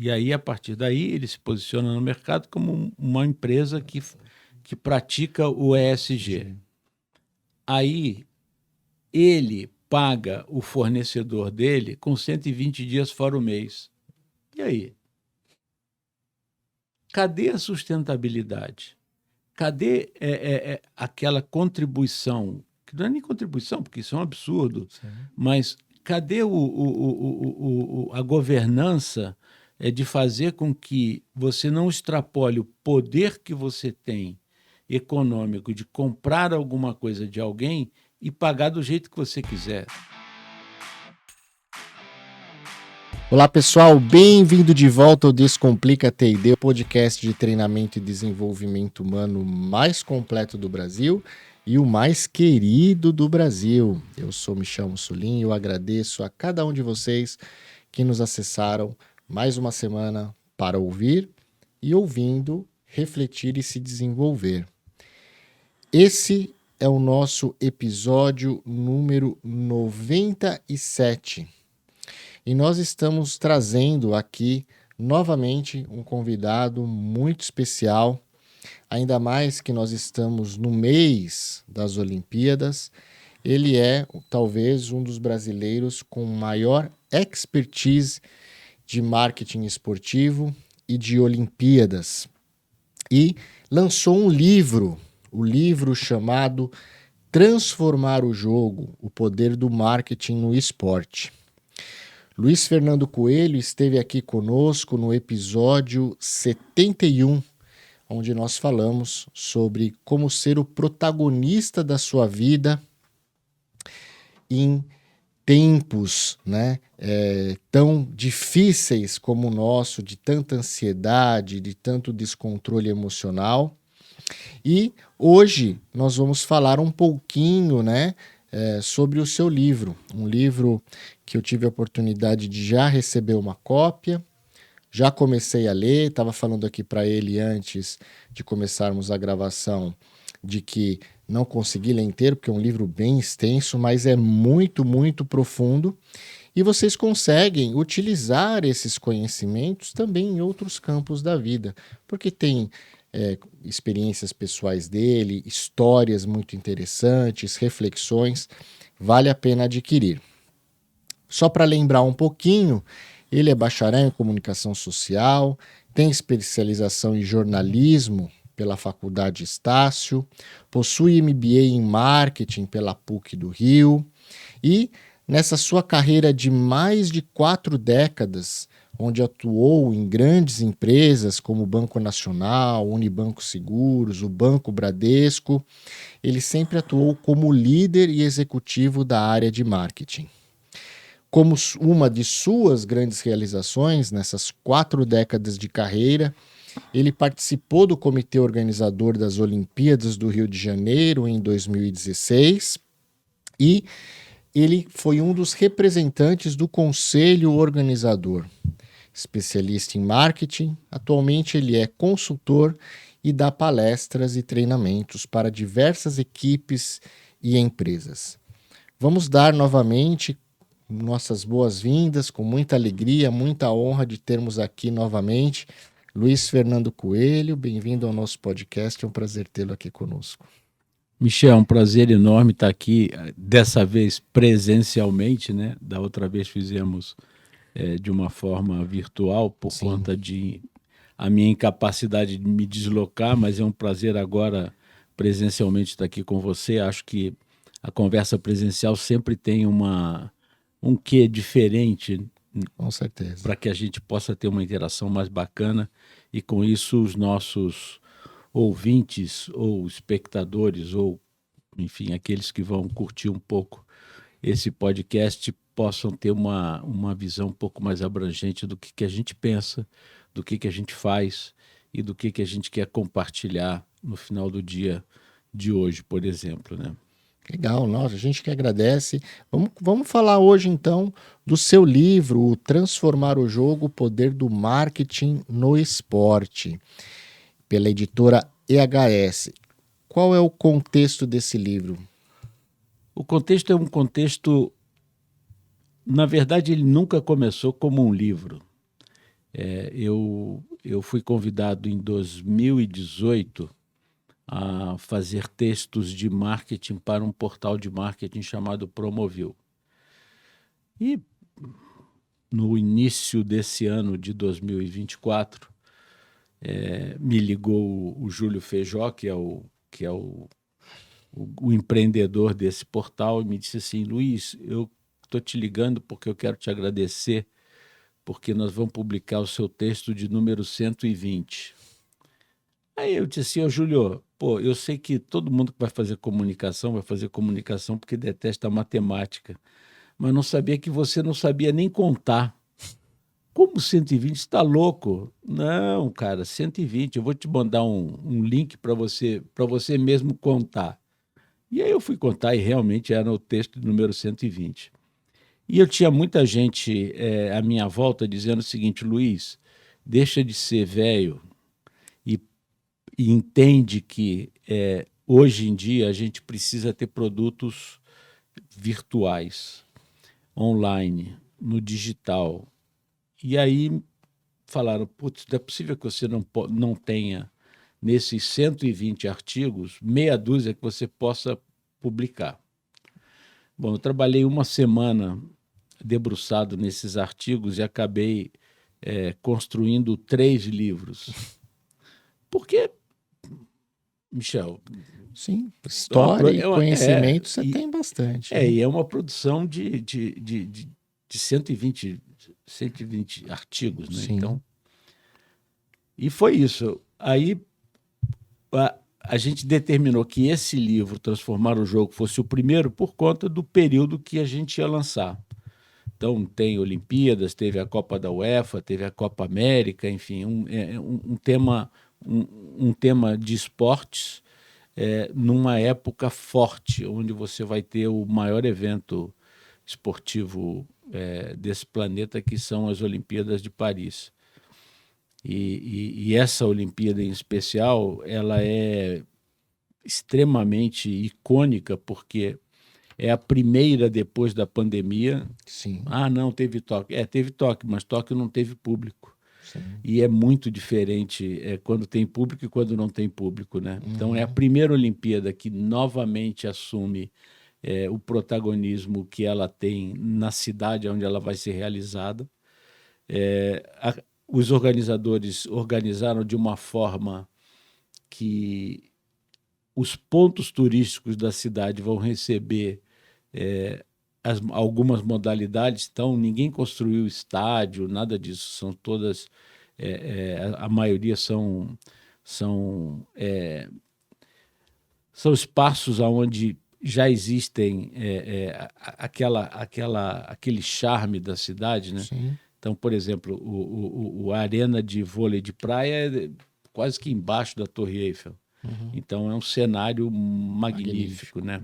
E aí, a partir daí, ele se posiciona no mercado como uma empresa que pratica o ESG. Aí, ele paga o fornecedor dele com 120 dias fora o mês. E aí? Cadê a sustentabilidade? Cadê aquela contribuição? Que não é nem contribuição, porque isso é um absurdo, mas cadê a governança de fazer com que você não extrapole o poder que você tem econômico de comprar alguma coisa de alguém e pagar do jeito que você quiser? Olá pessoal, bem-vindo de volta ao Descomplica T&D, o podcast de treinamento e desenvolvimento humano mais completo do Brasil e o mais querido do Brasil. Eu sou Michel Mussolini e eu agradeço a cada um de vocês que nos acessaram mais uma semana para ouvir e ouvindo, refletir e se desenvolver. Esse é o nosso episódio número 97. E nós estamos trazendo aqui novamente um convidado muito especial, ainda mais que nós estamos no mês das Olimpíadas. Ele é talvez um dos brasileiros com maior expertise de marketing esportivo e de Olimpíadas. E lançou um livro, o livro chamado Transformar o Jogo, o Poder do Marketing no Esporte. Luiz Fernando Coelho esteve aqui conosco no episódio 71, onde nós falamos sobre como ser o protagonista da sua vida em tempos, tão difíceis como o nosso, de tanta ansiedade, de tanto descontrole emocional. E hoje nós vamos falar um pouquinho, sobre o seu livro, um livro que eu tive a oportunidade de já receber uma cópia, já comecei a ler, estava falando aqui para ele antes de começarmos a gravação de que não consegui ler inteiro, porque é um livro bem extenso, mas é muito, muito profundo, e vocês conseguem utilizar esses conhecimentos também em outros campos da vida, porque tem experiências pessoais dele, histórias muito interessantes, reflexões, vale a pena adquirir. Só para lembrar um pouquinho, ele é bacharel em comunicação social, tem especialização em jornalismo pela Faculdade Estácio, possui MBA em marketing pela PUC do Rio e nessa sua carreira de mais de 4 décadas, onde atuou em grandes empresas como o Banco Nacional, Unibanco Seguros, o Banco Bradesco, ele sempre atuou como líder e executivo da área de marketing. Como uma de suas grandes realizações nessas 4 décadas de carreira, ele participou do comitê organizador das Olimpíadas do Rio de Janeiro em 2016 e ele foi um dos representantes do conselho organizador. Especialista em marketing, atualmente ele é consultor e dá palestras e treinamentos para diversas equipes e empresas. Vamos dar novamente nossas boas-vindas, com muita alegria, muita honra de termos aqui novamente Luiz Fernando Coelho. Bem-vindo ao nosso podcast, é um prazer tê-lo aqui conosco. Michel, é um prazer enorme estar aqui, dessa vez presencialmente, Da outra vez fizemos de uma forma virtual por Sim. Conta de a minha incapacidade de me deslocar, mas é um prazer agora presencialmente estar aqui com você. Acho que a conversa presencial sempre tem um quê diferente, com certeza, para que a gente possa ter uma interação mais bacana e com isso os nossos ouvintes ou espectadores ou, enfim, aqueles que vão curtir um pouco esse podcast possam ter uma visão um pouco mais abrangente do que a gente pensa, do que a gente faz e do que a gente quer compartilhar no final do dia de hoje, por exemplo, Legal, nossa, a gente que agradece. Vamos falar hoje, então, do seu livro, o Transformar o Jogo, o Poder do Marketing no Esporte, pela editora EHS. Qual é o contexto desse livro? O contexto é um contexto... Na verdade, ele nunca começou como um livro. Eu fui convidado em 2018 a fazer textos de marketing para um portal de marketing chamado Promovil. E no início desse ano de 2024, me ligou o Júlio Feijó, que é o empreendedor desse portal, e me disse assim: Luiz, eu estou te ligando porque eu quero te agradecer, porque nós vamos publicar o seu texto de número 120. Aí eu disse assim: ô Júlio, pô, eu sei que todo mundo que vai fazer comunicação porque detesta matemática, mas não sabia que você não sabia nem contar. Como 120? Está louco? Não, cara, 120. Eu vou te mandar um link para você mesmo contar. E aí eu fui contar e realmente era o texto de número 120. E eu tinha muita gente à minha volta dizendo o seguinte: Luiz, deixa de ser velho e, e entende que hoje em dia a gente precisa ter produtos virtuais, online, no digital. E aí falaram: putz, não é possível que você não tenha nesses 120 artigos, meia dúzia que você possa publicar. Bom, eu trabalhei uma semana debruçado nesses artigos e acabei construindo 3 livros. Porque, Michel... Sim, história e conhecimento você tem bastante. Né? E é uma produção de 120 artigos, né? Sim. Então, e foi isso. Aí a gente determinou que esse livro, Transformar o Jogo, fosse o primeiro por conta do período que a gente ia lançar. Então, tem Olimpíadas, teve a Copa da UEFA, teve a Copa América, enfim, um tema de esportes numa época forte, onde você vai ter o maior evento esportivo desse planeta, que são as Olimpíadas de Paris. E essa Olimpíada em especial, ela é extremamente icônica, porque é a primeira depois da pandemia. Sim. Ah, não, teve Tóquio. Teve Tóquio, mas Tóquio não teve público. Sim. E é muito diferente quando tem público e quando não tem público, né? Então, é a primeira Olimpíada que novamente assume o protagonismo que ela tem na cidade onde ela vai ser realizada. Os organizadores organizaram de uma forma que os pontos turísticos da cidade vão receber algumas modalidades. Então, ninguém construiu estádio, nada disso. São todas, a maioria são espaços onde já existem aquele charme da cidade, né? Sim. Então, por exemplo, a arena de vôlei de praia é quase que embaixo da Torre Eiffel. Uhum. Então, é um cenário magnífico, né?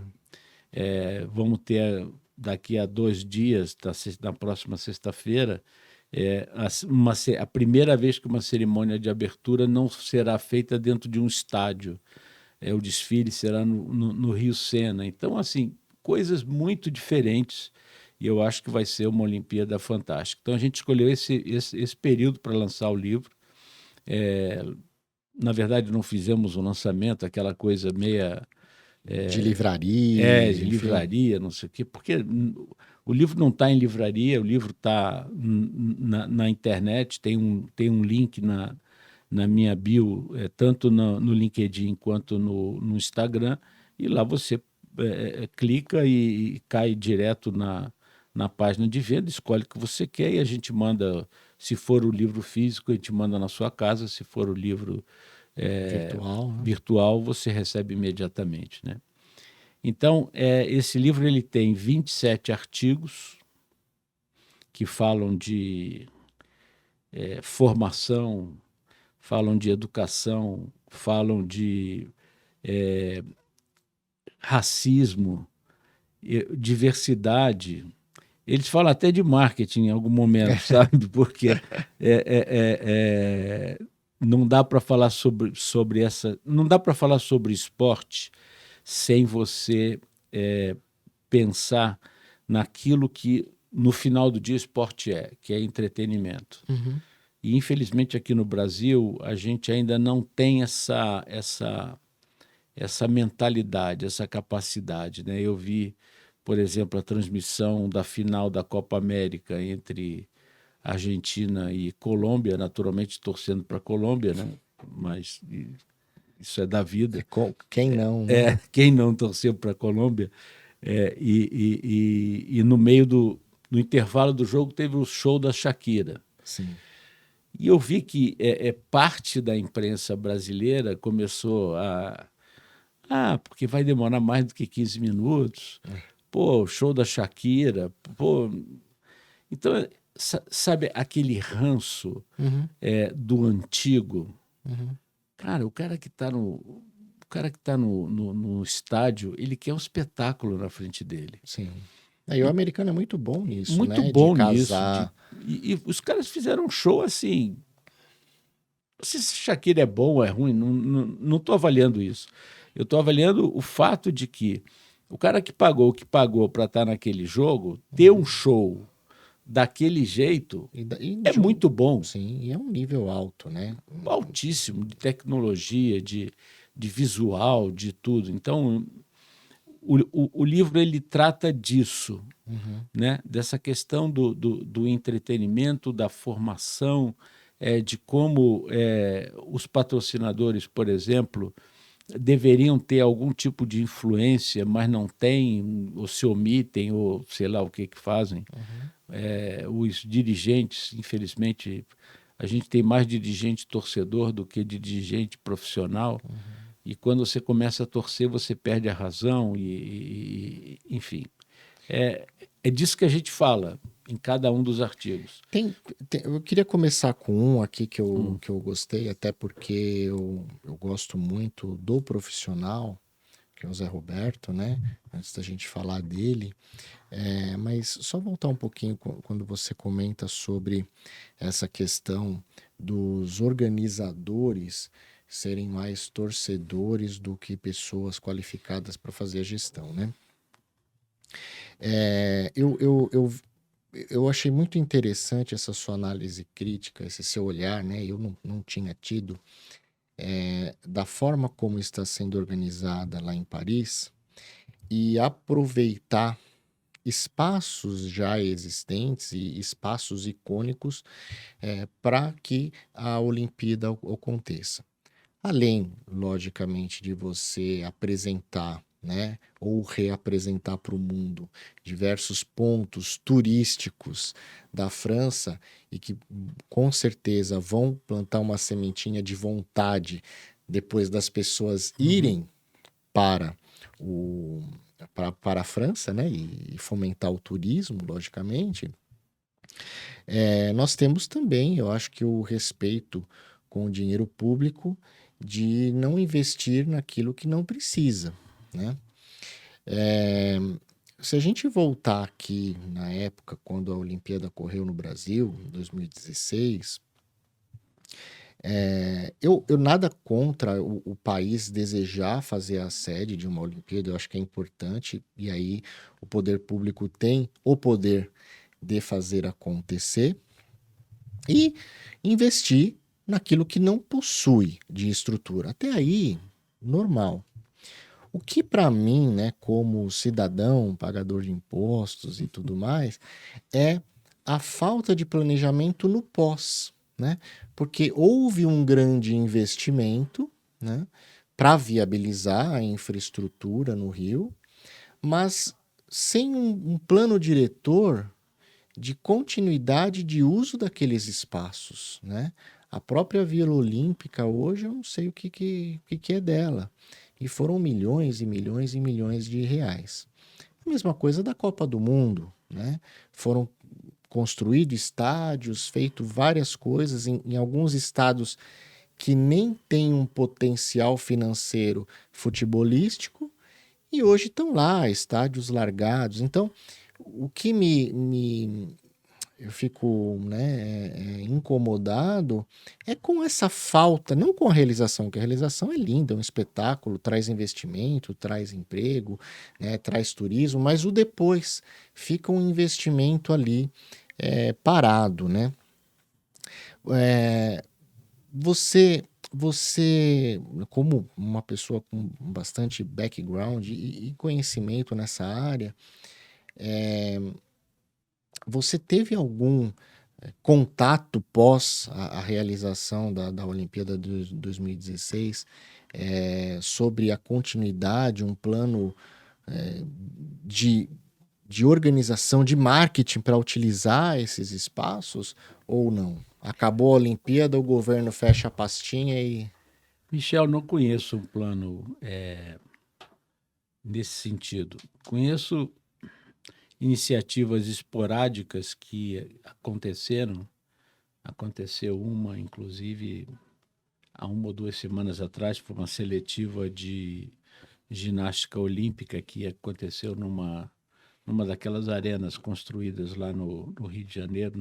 Vamos ter, daqui a 2 dias, na próxima sexta-feira, a primeira vez que uma cerimônia de abertura não será feita dentro de um estádio. O desfile será no Rio Sena. Então, assim, coisas muito diferentes, e eu acho que vai ser uma Olimpíada fantástica. Então, a gente escolheu esse período para lançar o livro. Na verdade, não fizemos um lançamento, aquela coisa meia... de livraria. de livraria, não sei o quê, porque o livro não está em livraria, o livro está na internet, tem um link na minha bio, tanto no LinkedIn quanto no Instagram, e lá você clica e cai direto na página de venda, escolhe o que você quer e a gente manda. Se for o livro físico, a gente manda na sua casa. Se for o livro virtual, você recebe imediatamente, né? Então, esse livro ele tem 27 artigos que falam de formação, falam de educação, falam de racismo, diversidade. Eles falam até de marketing em algum momento, sabe? Porque não dá para falar sobre essa, não dá para falar sobre esporte sem você pensar naquilo que no final do dia esporte que é entretenimento. Uhum. E, infelizmente, aqui no Brasil, a gente ainda não tem essa mentalidade, essa capacidade, né? Eu vi, por exemplo, a transmissão da final da Copa América entre Argentina e Colômbia, naturalmente torcendo para a Colômbia, né? Mas isso é da vida. Quem não, né? Quem não torceu para a Colômbia? E no meio no intervalo do jogo teve o show da Shakira. Sim. E eu vi que parte da imprensa brasileira começou porque vai demorar mais do que 15 minutos. Pô, o show da Shakira. Pô. Então, sabe aquele ranço do antigo? Cara, o cara que está no estádio, ele quer um espetáculo na frente dele. Sim. E o americano é muito bom nisso, Muito né? bom de nisso. casar. E os caras fizeram um show assim. Não sei se Shakira é bom ou é ruim, não estou avaliando isso. Eu estou avaliando o fato de que o cara que pagou para estar naquele jogo, ter um show daquele jeito é muito bom. Sim, e é um nível alto, né? Altíssimo, de tecnologia, de visual, de tudo. Então, o livro ele trata disso, né? Dessa questão do entretenimento, da formação, de como os patrocinadores, por exemplo, deveriam ter algum tipo de influência, mas não têm, ou se omitem, ou sei lá o que fazem. Os dirigentes, infelizmente, a gente tem mais dirigente torcedor do que dirigente profissional. E quando você começa a torcer, você perde a razão. Enfim, é disso que a gente fala em cada um dos artigos. Eu queria começar com um aqui que eu gostei, até porque eu gosto muito do profissional, que é o Zé Roberto, né? Antes da gente falar dele. Mas só voltar um pouquinho quando você comenta sobre essa questão dos organizadores serem mais torcedores do que pessoas qualificadas para fazer a gestão, né? Eu achei muito interessante essa sua análise crítica, esse seu olhar, né? Eu não tinha tido, da forma como está sendo organizada lá em Paris e aproveitar espaços já existentes e espaços icônicos para que a Olimpíada aconteça. Além, logicamente, de você apresentar, né, ou reapresentar para o mundo diversos pontos turísticos da França e que com certeza vão plantar uma sementinha de vontade depois das pessoas irem para a França, né, e fomentar o turismo, logicamente. Nós temos também, eu acho que o respeito com o dinheiro público de não investir naquilo que não precisa, né? Se a gente voltar aqui na época quando a Olimpíada ocorreu no Brasil, em 2016, eu nada contra o país desejar fazer a sede de uma Olimpíada, eu acho que é importante, e aí o poder público tem o poder de fazer acontecer e investir naquilo que não possui de estrutura. Até aí, normal. O que para mim, né, como cidadão, pagador de impostos e tudo mais, é a falta de planejamento no pós, né? Porque houve um grande investimento, né, para viabilizar a infraestrutura no Rio, mas sem um plano diretor de continuidade de uso daqueles espaços, né? A própria Vila Olímpica hoje eu não sei o que é dela. E foram milhões e milhões e milhões de reais. A mesma coisa da Copa do Mundo, né? Foram construídos estádios, feito várias coisas em alguns estados que nem têm um potencial financeiro futebolístico e hoje estão lá, estádios largados. Então, o que eu fico, né, incomodado com essa falta, não com a realização, que a realização é linda, é um espetáculo, traz investimento, traz emprego, né, traz turismo, mas o depois fica um investimento ali parado, né? É, você, como uma pessoa com bastante background e conhecimento nessa área, você teve algum contato pós a realização da Olimpíada de 2016 sobre a continuidade, um plano é, de, de organização, de marketing para utilizar esses espaços ou não? Acabou a Olimpíada, o governo fecha a pastinha e. Michel, não conheço um plano nesse sentido. Conheço iniciativas esporádicas que aconteceram. Aconteceu uma, inclusive, há 1 ou 2 semanas atrás, foi uma seletiva de ginástica olímpica que aconteceu numa daquelas arenas construídas lá no Rio de Janeiro,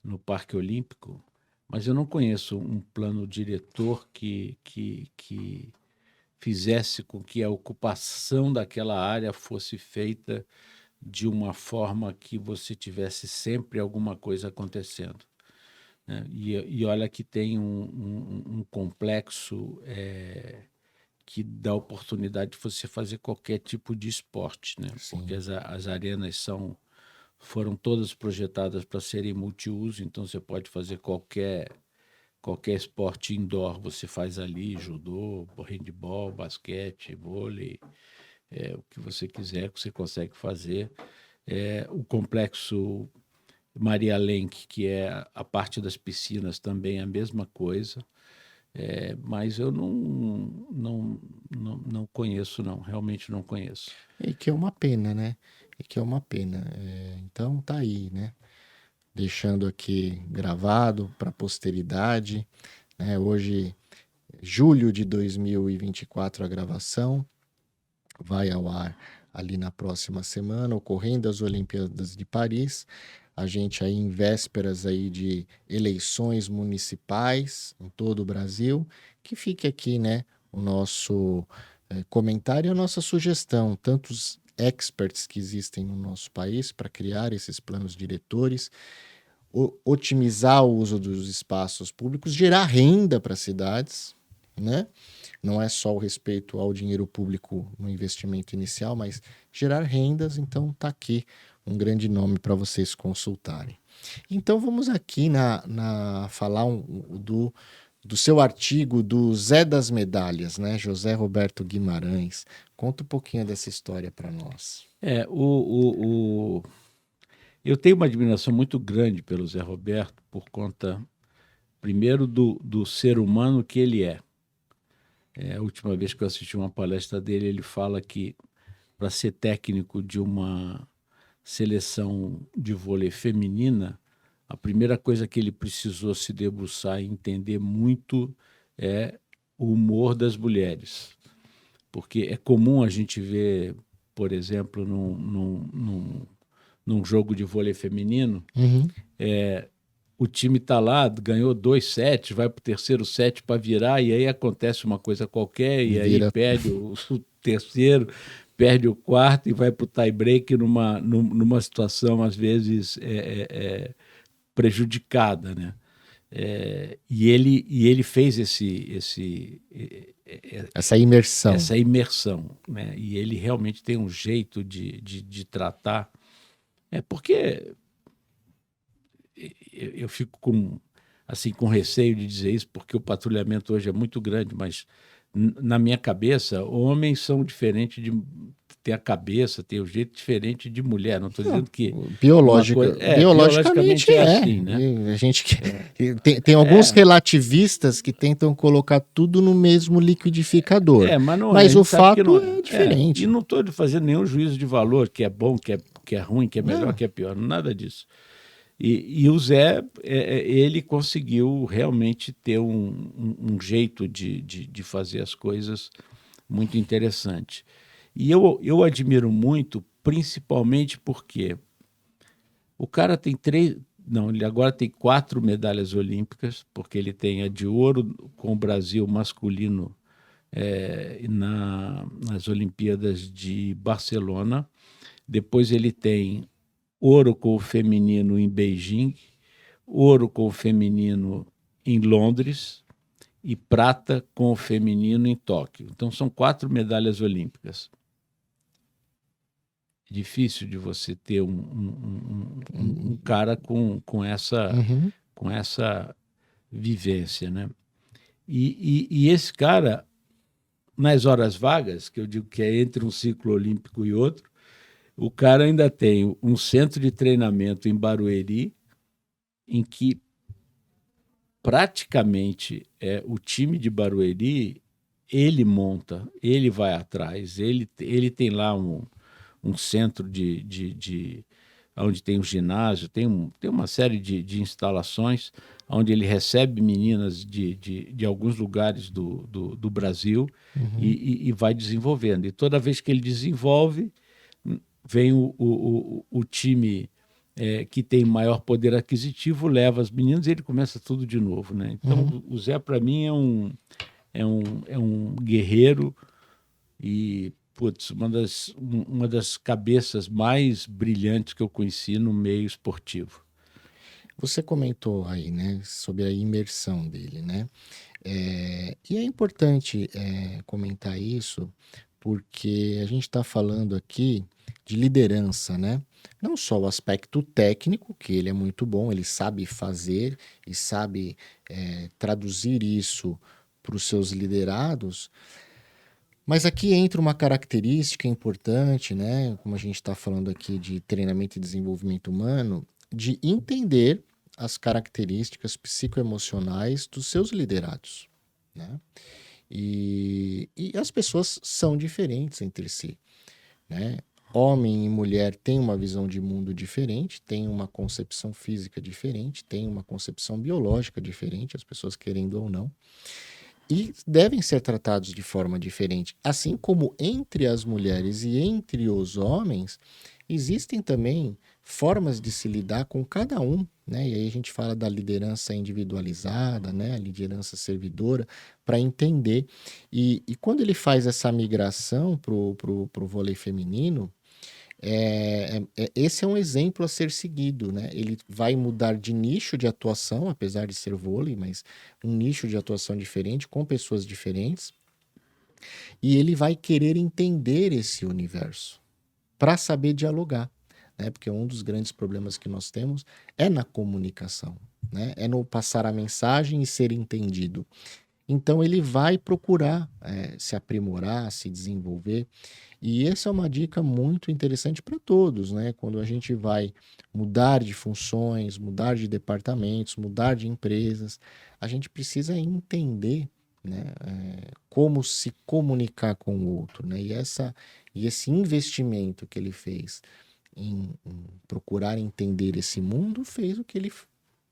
no Parque Olímpico, mas eu não conheço um plano diretor que fizesse com que a ocupação daquela área fosse feita de uma forma que você tivesse sempre alguma coisa acontecendo, né? E olha que tem um complexo que dá oportunidade de você fazer qualquer tipo de esporte, né? Sim. Porque as arenas foram todas projetadas para serem multiuso, então você pode fazer qualquer esporte indoor, você faz ali, judô, handebol, basquete, vôlei, o que você quiser, que você consegue fazer. O complexo Maria Lenk, que é a parte das piscinas, também é a mesma coisa. Mas eu não conheço, não. Realmente não conheço. E que é uma pena, né? E que é uma pena. Então tá aí, né? Deixando aqui gravado para a posteridade, né? Hoje, julho de 2024, a gravação vai ao ar ali na próxima semana, ocorrendo as Olimpíadas de Paris. A gente aí em vésperas aí de eleições municipais em todo o Brasil, que fique aqui, né, o nosso comentário e a nossa sugestão, tantos experts que existem no nosso país para criar esses planos diretores, otimizar o uso dos espaços públicos, gerar renda para as cidades, né? Não é só o respeito ao dinheiro público no investimento inicial, mas gerar rendas. Então, está aqui um grande nome para vocês consultarem. Então, vamos aqui falar do seu artigo do Zé das Medalhas, né? José Roberto Guimarães. Conta um pouquinho dessa história para nós. Eu tenho uma admiração muito grande pelo Zé Roberto por conta, primeiro, do ser humano que ele é. A última vez que eu assisti uma palestra dele, ele fala que para ser técnico de uma seleção de vôlei feminina, a primeira coisa que ele precisou se debruçar e entender muito é o humor das mulheres. Porque é comum a gente ver, por exemplo, num jogo de vôlei feminino, o time está lá, ganhou 2 sets, vai para o terceiro set para virar, e aí acontece uma coisa qualquer, e aí perde o terceiro, perde o quarto e vai para o tie-break numa situação, às vezes, prejudicada, né? E ele fez essa imersão. Essa imersão, né? E ele realmente tem um jeito de tratar. Porque eu fico com receio de dizer isso, porque o patrulhamento hoje é muito grande, mas na minha cabeça, homens são diferentes de... Tem a cabeça, tem o jeito diferente de mulher. Não estou dizendo que... biologicamente é assim, né? A gente tem alguns relativistas que tentam colocar tudo no mesmo liquidificador. Mas o fato é diferente. E não estou fazendo nenhum juízo de valor, que é bom, que é ruim, que é melhor, que é pior. Nada disso. E o Zé, ele conseguiu realmente ter um jeito de fazer as coisas muito interessante. E eu admiro muito, principalmente porque o cara tem ele agora tem 4 medalhas olímpicas, porque ele tem a de ouro com o Brasil masculino nas Olimpíadas de Barcelona. Depois ele tem ouro com o feminino em Beijing, ouro com o feminino em Londres e prata com o feminino em Tóquio. Então são 4 medalhas olímpicas. Difícil de você ter um cara com essa vivência, né? E esse cara, nas horas vagas, que eu digo que é entre um ciclo olímpico e outro, o cara ainda tem um centro de treinamento em Barueri, em que praticamente o time de Barueri, ele monta, ele vai atrás, ele tem lá um centro onde tem um ginásio, tem uma série de instalações onde ele recebe meninas de alguns lugares do Brasil e vai desenvolvendo. E toda vez que ele desenvolve, vem o time que tem maior poder aquisitivo, leva as meninas e ele começa tudo de novo, né? Então, o Zé, para mim, é um guerreiro e, putz, uma das cabeças mais brilhantes que eu conheci no meio esportivo. Você comentou aí, né, sobre a imersão dele, né? E é importante comentar isso porque a gente está falando aqui de liderança, né? Não só o aspecto técnico, que ele é muito bom, ele sabe fazer e sabe traduzir isso para os seus liderados, mas aqui entra uma característica importante, né? Como a gente está falando aqui de treinamento e desenvolvimento humano, de entender as características psicoemocionais dos seus liderados, né? E as pessoas são diferentes entre si, né? Homem e mulher têm uma visão de mundo diferente, têm uma concepção física diferente, têm uma concepção biológica diferente, as pessoas querendo ou não, e devem ser tratados de forma diferente. Assim como entre as mulheres e entre os homens, existem também formas de se lidar com cada um, né? E aí a gente fala da liderança individualizada, né? A liderança servidora, para entender. E quando ele faz essa migração pro vôlei feminino, esse é um exemplo a ser seguido, né? Ele vai mudar de nicho de atuação, apesar de ser vôlei, mas um nicho de atuação diferente, com pessoas diferentes, e ele vai querer entender esse universo para saber dialogar, né? Porque um dos grandes problemas que nós temos é na comunicação, né? É no passar a mensagem e ser entendido. Então ele vai procurar se aprimorar, se desenvolver. E essa é uma dica muito interessante para todos, né? Quando a gente vai mudar de funções, mudar de departamentos, mudar de empresas, a gente precisa entender, né, como se comunicar com o outro, né? E esse investimento que ele fez em procurar entender esse mundo fez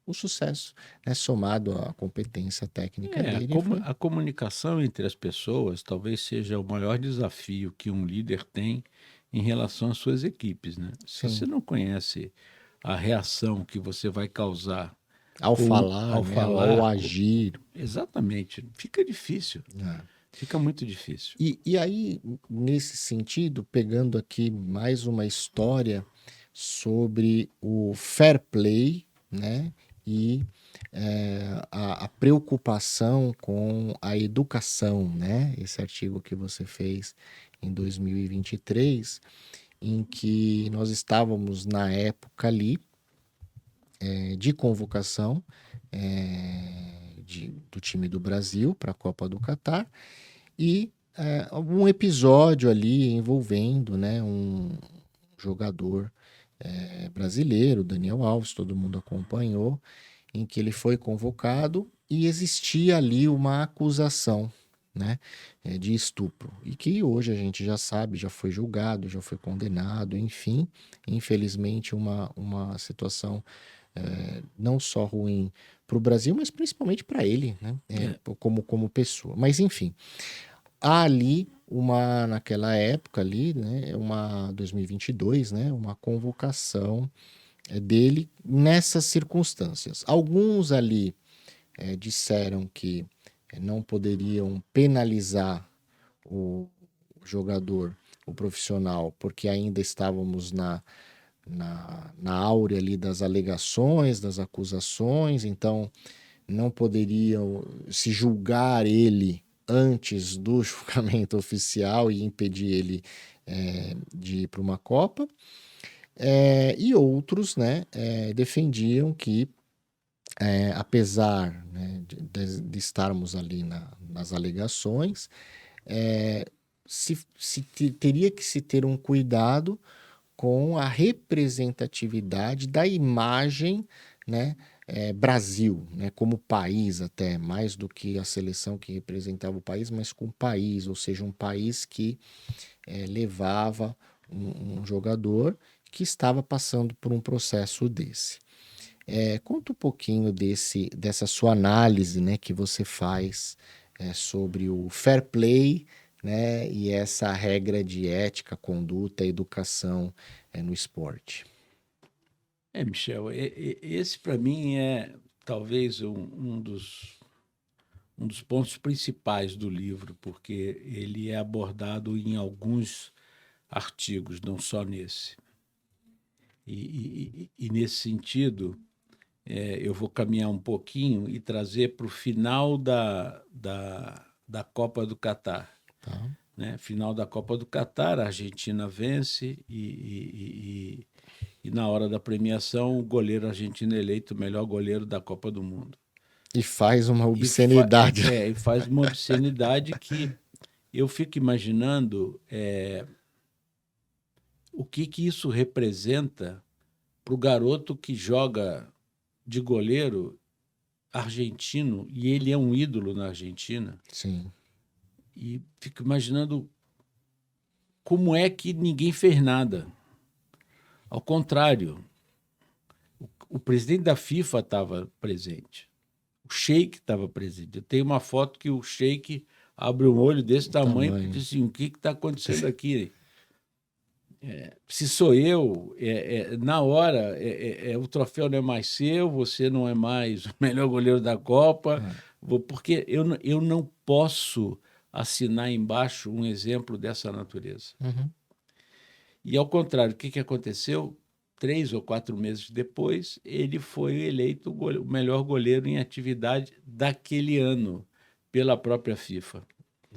o sucesso, né? Somado à competência técnica dele. A comunicação entre as pessoas talvez seja o maior desafio que um líder tem em relação às suas equipes, né? Se você não conhece a reação que você vai causar ao falar, ao agir. Exatamente. Fica difícil. Fica muito difícil. E aí, nesse sentido, pegando aqui mais uma história sobre o fair play, né? E a preocupação com a educação, né? Esse artigo que você fez em 2023, em que nós estávamos na época ali de convocação do time do Brasil para a Copa do Catar e um episódio ali envolvendo, né, um jogador brasileiro, Daniel Alves, todo mundo acompanhou, em que ele foi convocado e existia ali uma acusação, né, de estupro. E que hoje a gente já sabe, já foi julgado, já foi condenado, enfim, infelizmente uma situação não só ruim para o Brasil, mas principalmente para ele, né, como pessoa. Mas enfim, há ali naquela época ali, né, 2022, né, uma convocação dele nessas circunstâncias. Alguns ali disseram que não poderiam penalizar o jogador, o profissional, porque ainda estávamos na áurea ali das alegações, das acusações, então não poderiam se julgar ele antes do julgamento oficial e impedir ele de ir para uma Copa. E outros, né, defendiam que, apesar, né, de estarmos ali nas alegações, teria que se ter um cuidado com a representatividade da imagem, né, Brasil, né, como país até, mais do que a seleção que representava o país, mas com o país, ou seja, um país que levava um jogador que estava passando por um processo desse. Conta um pouquinho dessa sua análise, né, que você faz sobre o fair play, né, e essa regra de ética, conduta, educação no esporte. Michel, esse para mim é talvez um dos pontos principais do livro, porque ele é abordado em alguns artigos, não só nesse. E nesse sentido, eu vou caminhar um pouquinho e trazer para o final da Copa do Catar. Tá? Né? Final da Copa do Catar, a Argentina vence e na hora da premiação, o goleiro argentino é eleito o melhor goleiro da Copa do Mundo. E faz uma obscenidade. E faz uma obscenidade que eu fico imaginando o que isso representa para o garoto que joga de goleiro argentino, e ele é um ídolo na Argentina. Sim. E fico imaginando como é que ninguém fez nada. Ao contrário, o presidente da FIFA estava presente, o Sheik estava presente. Eu tenho uma foto que o Sheik abre um olho desse tamanho e diz assim, o que está acontecendo aqui? Se sou eu, na hora, o troféu não é mais seu, você não é mais o melhor goleiro da Copa, porque eu não posso assinar embaixo um exemplo dessa natureza. Uhum. E, ao contrário, o que aconteceu? 3 ou 4 meses depois, ele foi eleito o melhor goleiro em atividade daquele ano pela própria FIFA.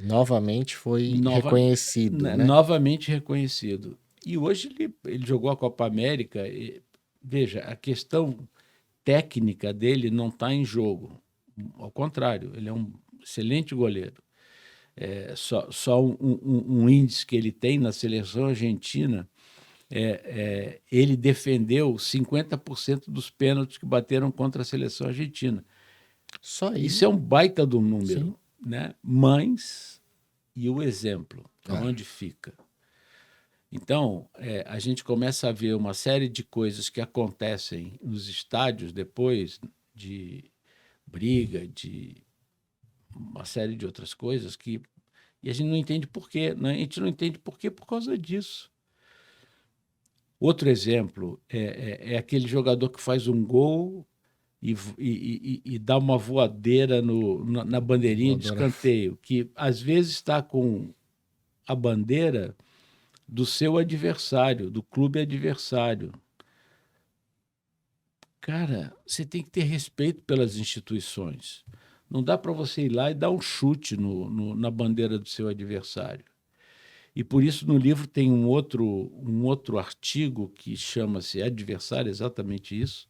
Novamente foi reconhecido, né? Novamente reconhecido. E hoje ele jogou a Copa América. Veja, a questão técnica dele não está em jogo. Ao contrário, ele é um excelente goleiro. Só um índice que ele tem na seleção argentina, ele defendeu 50% dos pênaltis que bateram contra a seleção argentina. Só isso. Isso é um baita do número. Né? Mas, e o exemplo? Aonde fica? Então, a gente começa a ver uma série de coisas que acontecem nos estádios depois de briga, de uma série de outras coisas e a gente não entende por quê. Né? A gente não entende por quê por causa disso. Outro exemplo é aquele jogador que faz um gol e dá uma voadeira na bandeirinha de escanteio, que às vezes está com a bandeira do seu adversário, do clube adversário. Cara, você tem que ter respeito pelas instituições. Não dá para você ir lá e dar um chute na bandeira do seu adversário. E por isso no livro tem um outro artigo que chama-se Adversário, exatamente isso,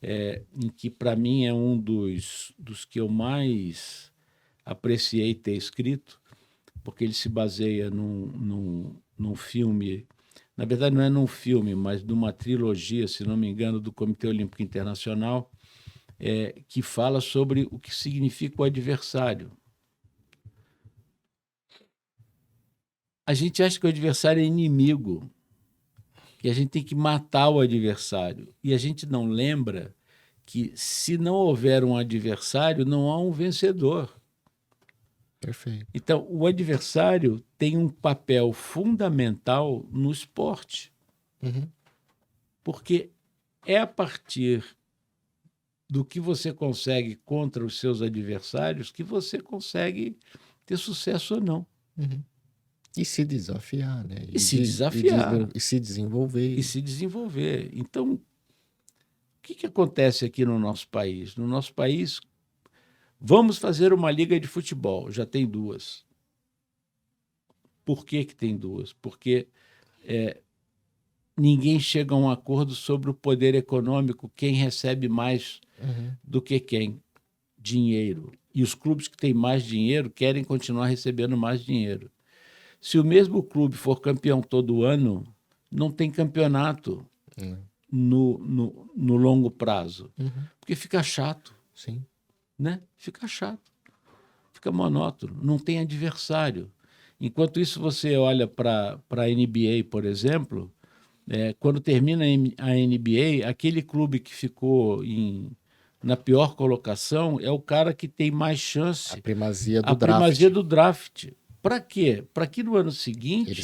em que para mim é um dos que eu mais apreciei ter escrito, porque ele se baseia num filme, na verdade não é num filme, mas numa trilogia, se não me engano, do Comitê Olímpico Internacional, que fala sobre o que significa o adversário. A gente acha que o adversário é inimigo, que a gente tem que matar o adversário, e a gente não lembra que se não houver um adversário, não há um vencedor. Perfeito. Então, o adversário tem um papel fundamental no esporte. Uhum. Porque é a partir do que você consegue contra os seus adversários que você consegue ter sucesso ou não. Uhum. E se desafiar, né? E se desafiar. E se desenvolver. E se desenvolver. Então, o que acontece aqui no nosso país? No nosso país, vamos fazer uma liga de futebol, já tem 2. Por que tem 2? Porque ninguém chega a um acordo sobre o poder econômico, quem recebe mais do que quem. Dinheiro. E os clubes que têm mais dinheiro querem continuar recebendo mais dinheiro. Se o mesmo clube for campeão todo ano, não tem campeonato no longo prazo. Porque fica chato. Sim. Né? Fica chato. Fica monótono. Não tem adversário. Enquanto isso, você olha para a NBA, por exemplo, quando termina a NBA, aquele clube que ficou na pior colocação é o cara que tem mais chance. A primazia do a draft. Primazia do draft. Para quê? Para que no ano seguinte ele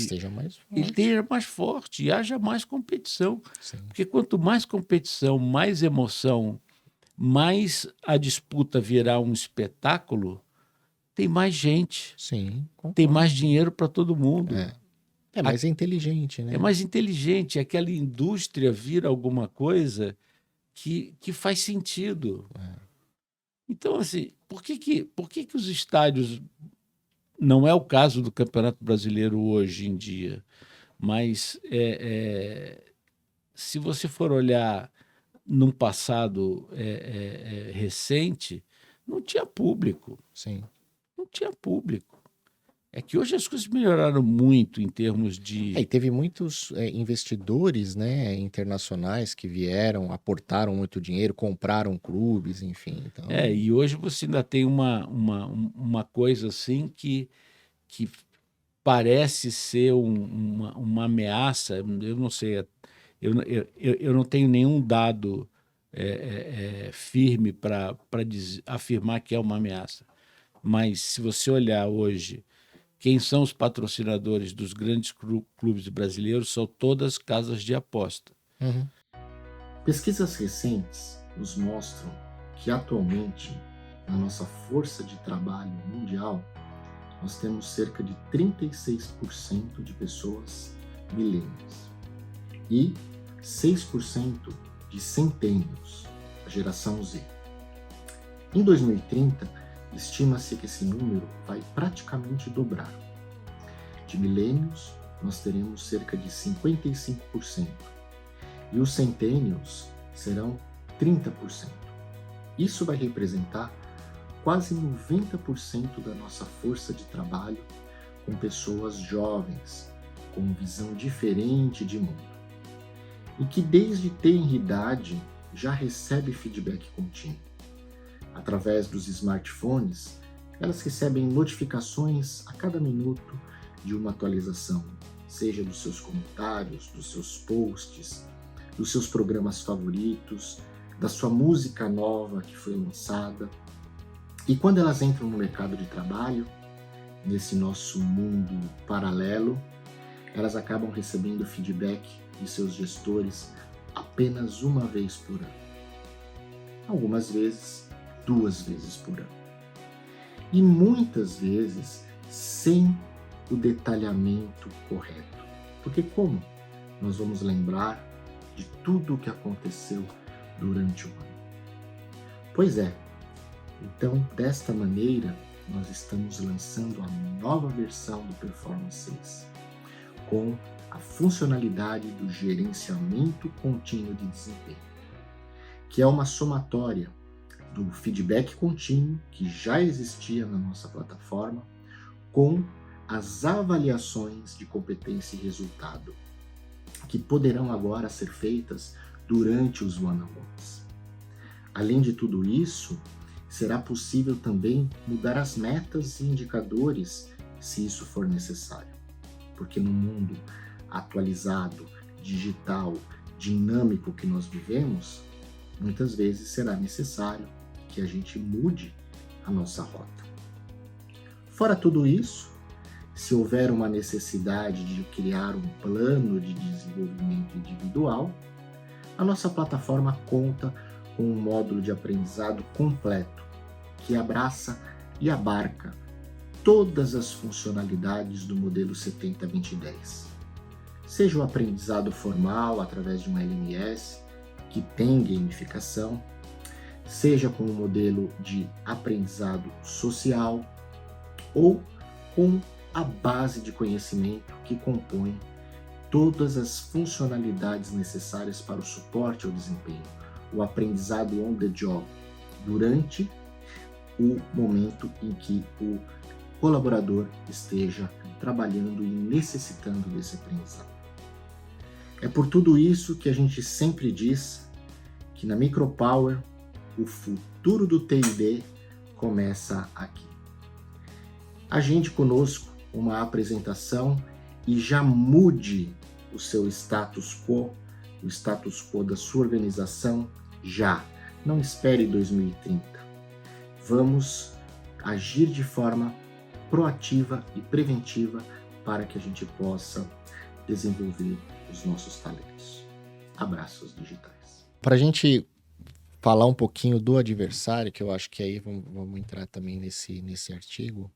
esteja mais forte e haja mais competição. Sim. Porque quanto mais competição, mais emoção, mais a disputa virar um espetáculo, tem mais gente. Sim, tem mais dinheiro para todo mundo. É mais inteligente, né? É mais inteligente. Aquela indústria vira alguma coisa que faz sentido. Então, assim, por que os estádios... Não é o caso do Campeonato Brasileiro hoje em dia, mas se você for olhar num passado recente, não tinha público. Sim. Não tinha público. É que hoje as coisas melhoraram muito em termos de... E teve muitos investidores, né, internacionais que vieram, aportaram muito dinheiro, compraram clubes, enfim. Então... e hoje você ainda tem uma coisa assim que parece ser uma ameaça. Eu não sei, eu não tenho nenhum dado firme para afirmar que é uma ameaça. Mas se você olhar hoje, quem são os patrocinadores dos grandes clubes brasileiros são todas casas de aposta. Pesquisas recentes nos mostram que atualmente, na nossa força de trabalho mundial, nós temos cerca de 36% de pessoas millennials e 6% de centennials, a geração Z. Em 2030, estima-se que esse número vai praticamente dobrar. De millennials, nós teremos cerca de 55%, e os centennials serão 30%. Isso vai representar quase 90% da nossa força de trabalho com pessoas jovens, com visão diferente de mundo, e que desde tenridade já recebe feedback contínuo. Através dos smartphones, elas recebem notificações a cada minuto de uma atualização, seja dos seus comentários, dos seus posts, dos seus programas favoritos, da sua música nova que foi lançada. E quando elas entram no mercado de trabalho, nesse nosso mundo paralelo, elas acabam recebendo feedback de seus gestores apenas uma vez por ano. Algumas vezes, 2 vezes por ano. E muitas vezes sem o detalhamento correto. Porque como nós vamos lembrar de tudo o que aconteceu durante o ano? Pois é. Então, desta maneira, nós estamos lançando a nova versão do Performance 6, com a funcionalidade do gerenciamento contínuo de desempenho, que é uma somatória do feedback contínuo que já existia na nossa plataforma, com as avaliações de competência e resultado, que poderão agora ser feitas durante os one-on-ones. Além de tudo isso, será possível também mudar as metas e indicadores se isso for necessário. Porque no mundo atualizado, digital, dinâmico que nós vivemos, muitas vezes será necessário que a gente mude a nossa rota. Fora tudo isso, se houver uma necessidade de criar um plano de desenvolvimento individual, a nossa plataforma conta com um módulo de aprendizado completo que abraça e abarca todas as funcionalidades do modelo 70-20-10. Seja o aprendizado formal através de uma LMS, que tem gamificação, seja com o modelo de aprendizado social ou com a base de conhecimento que compõe todas as funcionalidades necessárias para o suporte ao desempenho, o aprendizado on the job, durante o momento em que o colaborador esteja trabalhando e necessitando desse aprendizado. É por tudo isso que a gente sempre diz que na Micropower o futuro do TID começa aqui. Agende conosco uma apresentação e já mude o seu status quo, o status quo da sua organização já. Não espere 2030. Vamos agir de forma proativa e preventiva para que a gente possa desenvolver os nossos talentos. Abraços digitais. Para a gente falar um pouquinho do adversário, que eu acho que aí vamos entrar também nesse artigo,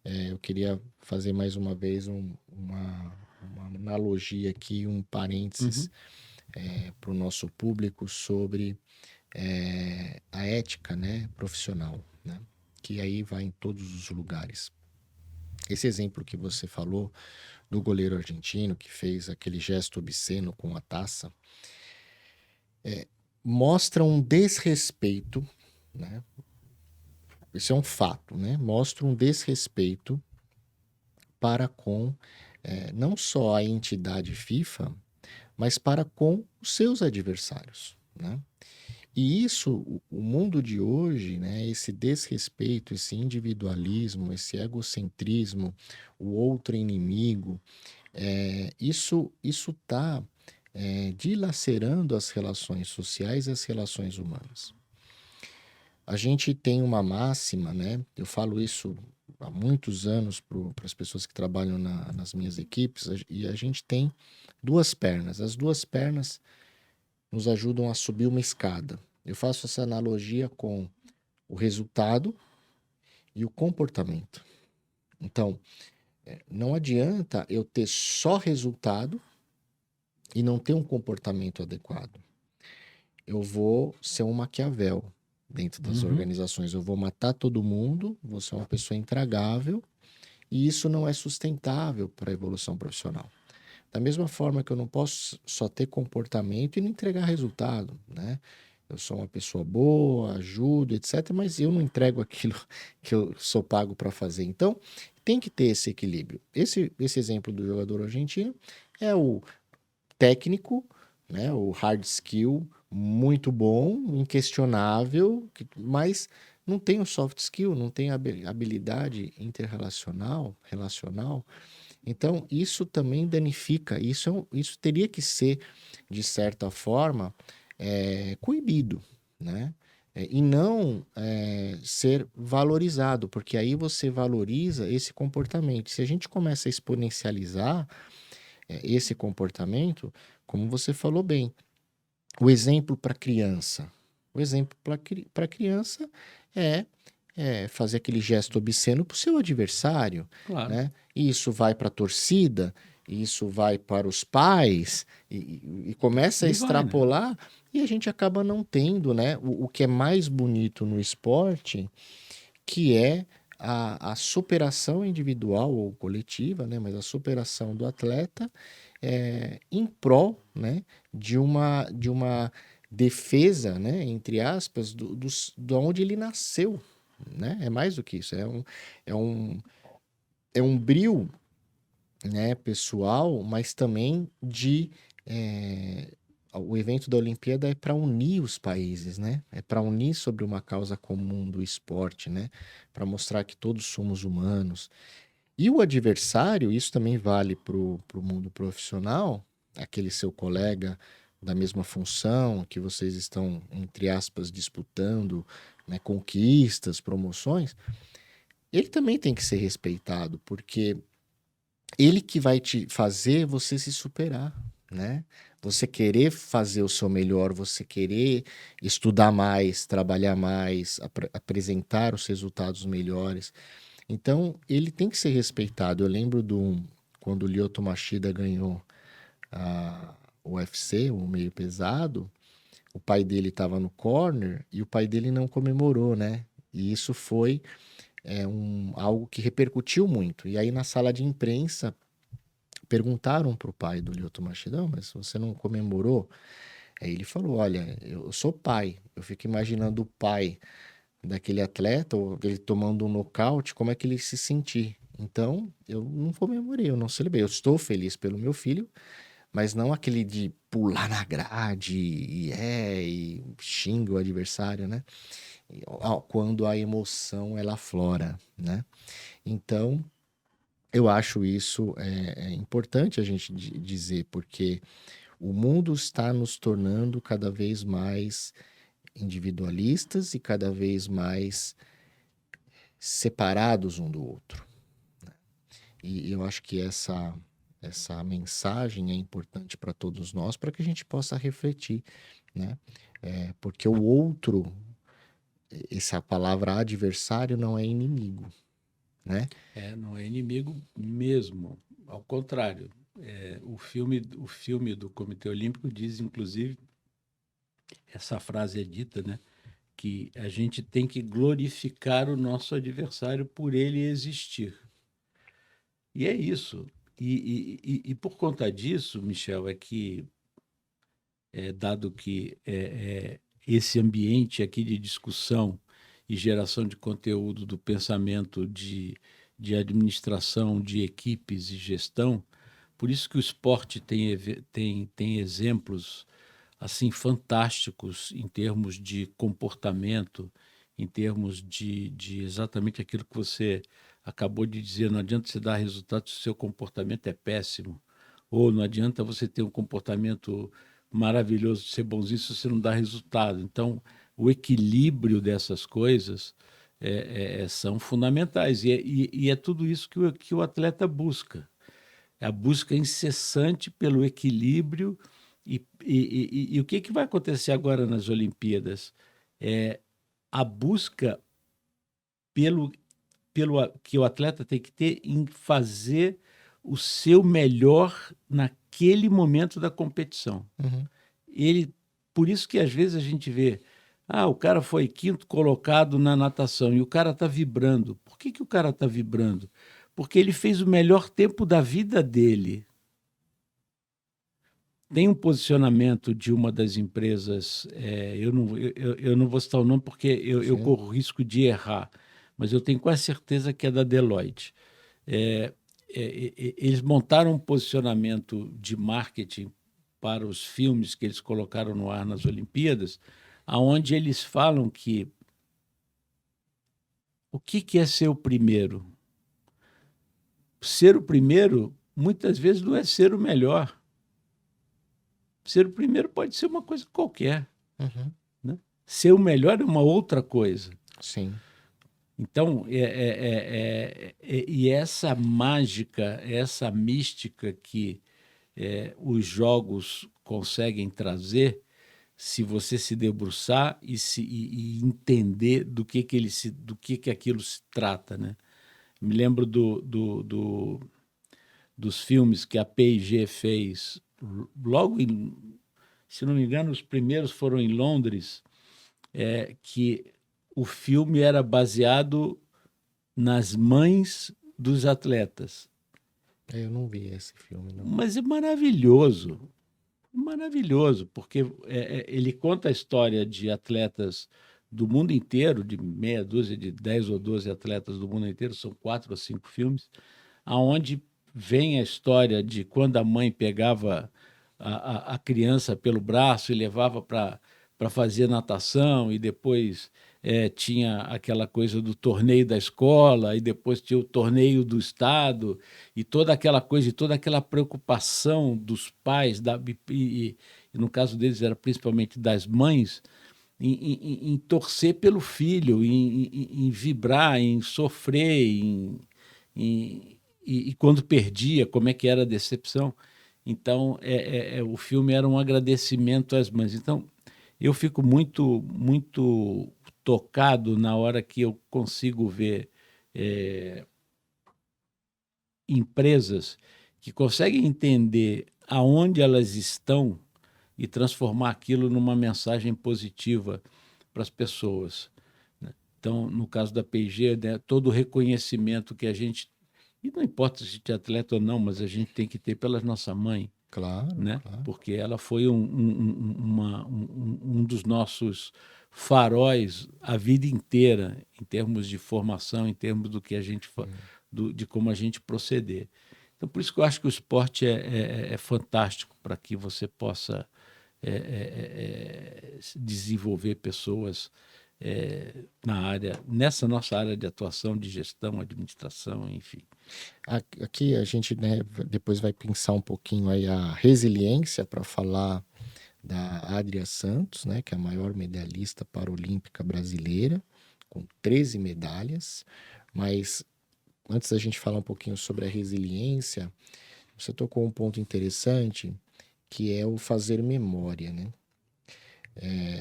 eu queria fazer mais uma vez uma analogia aqui, um parênteses para o nosso público sobre a ética, né, profissional, né, que aí vai em todos os lugares. Esse exemplo que você falou do goleiro argentino que fez aquele gesto obsceno com a taça, mostra um desrespeito, né? Isso é um fato, né? Mostra um desrespeito para com não só a entidade FIFA, mas para com os seus adversários, né? E isso, o mundo de hoje, né, esse desrespeito, esse individualismo, esse egocentrismo, o outro inimigo, isso está dilacerando as relações sociais e as relações humanas. A gente tem uma máxima, né? Eu falo isso há muitos anos para as pessoas que trabalham nas minhas equipes, e a gente tem duas pernas. As duas pernas nos ajudam a subir uma escada. Eu faço essa analogia com o resultado e o comportamento. Então, não adianta eu ter só resultado e não ter um comportamento adequado. Eu vou ser um Maquiavel dentro das organizações. Eu vou matar todo mundo, vou ser uma pessoa intragável, e isso não é sustentável para a evolução profissional. Da mesma forma que eu não posso só ter comportamento e não entregar resultado, né? Eu sou uma pessoa boa, ajudo, etc., mas eu não entrego aquilo que eu sou pago para fazer. Então, tem que ter esse equilíbrio. Esse exemplo do jogador argentino é o técnico, né, o hard skill, muito bom, inquestionável, mas não tem o soft skill, não tem a habilidade interrelacional, relacional. Então, isso também danifica, isso teria que ser, de certa forma, coibido, né? E não ser valorizado, porque aí você valoriza esse comportamento. Se a gente começa a exponencializar esse comportamento, como você falou bem, o exemplo para criança. O exemplo para criança é fazer aquele gesto obsceno para o seu adversário. Claro. Né? E isso vai para a torcida, isso vai para os pais, e começa a extrapolar, né? E a gente acaba não tendo, né, o que é mais bonito no esporte, que é a superação individual ou coletiva, né, mas a superação do atleta em prol, né, de uma defesa, né, entre aspas, de onde ele nasceu. Né? É mais do que isso, é um brio, né, pessoal, mas também o evento da Olimpíada é para unir os países, né? É para unir sobre uma causa comum do esporte, né? Para mostrar que todos somos humanos. E o adversário, isso também vale para o mundo profissional, aquele seu colega da mesma função, que vocês estão, entre aspas, disputando, né, conquistas, promoções, ele também tem que ser respeitado, porque ele que vai te fazer você se superar, né? Você querer fazer o seu melhor, você querer estudar mais, trabalhar mais, apresentar os resultados melhores. Então, ele tem que ser respeitado. Eu lembro quando o Lyoto Machida ganhou o UFC, o meio pesado, o pai dele estava no corner e o pai dele não comemorou, né? E isso foi algo que repercutiu muito. E aí, na sala de imprensa, perguntaram para o pai do Lyoto Machida: "Não, mas você não comemorou?" Aí ele falou: "Olha, eu sou pai, eu fico imaginando o pai daquele atleta, ou ele tomando um nocaute, como é que ele se sentir. Então, eu não comemorei, eu não celebrei. Eu estou feliz pelo meu filho, mas não aquele de pular na grade e xinga o adversário, né? Quando a emoção ela aflora, né? Então, eu acho isso importante a gente dizer, porque o mundo está nos tornando cada vez mais individualistas e cada vez mais separados um do outro. E eu acho que essa mensagem é importante para todos nós, para que a gente possa refletir, né? Porque o outro, essa palavra adversário não é inimigo, né? Não é inimigo mesmo. Ao contrário, o filme do Comitê Olímpico diz, inclusive, essa frase é dita, né? Que a gente tem que glorificar o nosso adversário por ele existir. E é isso. E por conta disso, Michel, dado que esse ambiente aqui de discussão e geração de conteúdo do pensamento de administração de equipes e gestão, por isso que o esporte tem exemplos assim fantásticos em termos de comportamento, em termos de exatamente aquilo que você acabou de dizer. Não adianta você dar resultado se o seu comportamento é péssimo, ou não adianta você ter um comportamento maravilhoso de ser bonzinho se você não dá resultado. Então, o equilíbrio dessas coisas são fundamentais, e é tudo isso que o atleta busca. É a busca incessante pelo equilíbrio. E o que vai acontecer agora nas Olimpíadas? É a busca pelo, que o atleta tem que ter em fazer o seu melhor naquele momento da competição. Uhum. Por isso que às vezes a gente vê, o cara foi quinto colocado na natação e o cara está vibrando. Por que o cara está vibrando? Porque ele fez o melhor tempo da vida dele. Tem um posicionamento de uma das empresas, eu não vou citar o nome porque eu corro o risco de errar, mas eu tenho quase certeza que é da Deloitte. Eles montaram um posicionamento de marketing para os filmes que eles colocaram no ar nas Olimpíadas, aonde eles falam que o que é ser o primeiro? Ser o primeiro, muitas vezes, não é ser o melhor. Ser o primeiro pode ser uma coisa qualquer. Uhum. Né? Ser o melhor é uma outra coisa. Sim. Então, e essa mágica, essa mística que os jogos conseguem trazer, se você se debruçar e entender do que aquilo se trata, né? Me lembro dos filmes que a P&G fez logo se não me engano, os primeiros foram em Londres, que o filme era baseado nas mães dos atletas. Eu não vi esse filme, não. Mas é maravilhoso, porque ele conta a história de atletas do mundo inteiro, de meia dúzia, de 10 ou 12 atletas do mundo inteiro, são 4 ou 5 filmes, aonde vem a história de quando a mãe pegava a criança pelo braço e levava para fazer natação, e depois tinha aquela coisa do torneio da escola, e depois tinha o torneio do estado, e toda aquela coisa, e toda aquela preocupação dos pais, e no caso deles era principalmente das mães, em torcer pelo filho, em vibrar, em sofrer, e quando perdia, como é que era a decepção. Então, o filme era um agradecimento às mães. Então, eu fico muito, muito tocado na hora que eu consigo ver empresas que conseguem entender aonde elas estão e transformar aquilo numa mensagem positiva para as pessoas, né? Então, no caso da P&G, né, todo o reconhecimento que a gente, e não importa se é atleta ou não, mas a gente tem que ter pela nossa mãe, Claro, né? claro. Porque ela foi um dos nossos faróis a vida inteira, em termos de formação, em termos do que a gente de como a gente proceder. Então, por isso que eu acho que o esporte é fantástico para que você possa desenvolver pessoas nessa nossa área de atuação, de gestão, administração, enfim. Aqui a gente, né, depois vai pensar um pouquinho aí a resiliência para falar da Adria Santos, né, que é a maior medalhista paralímpica brasileira, com 13 medalhas. Mas antes da gente falar um pouquinho sobre a resiliência, você tocou um ponto interessante, que é o fazer memória, né?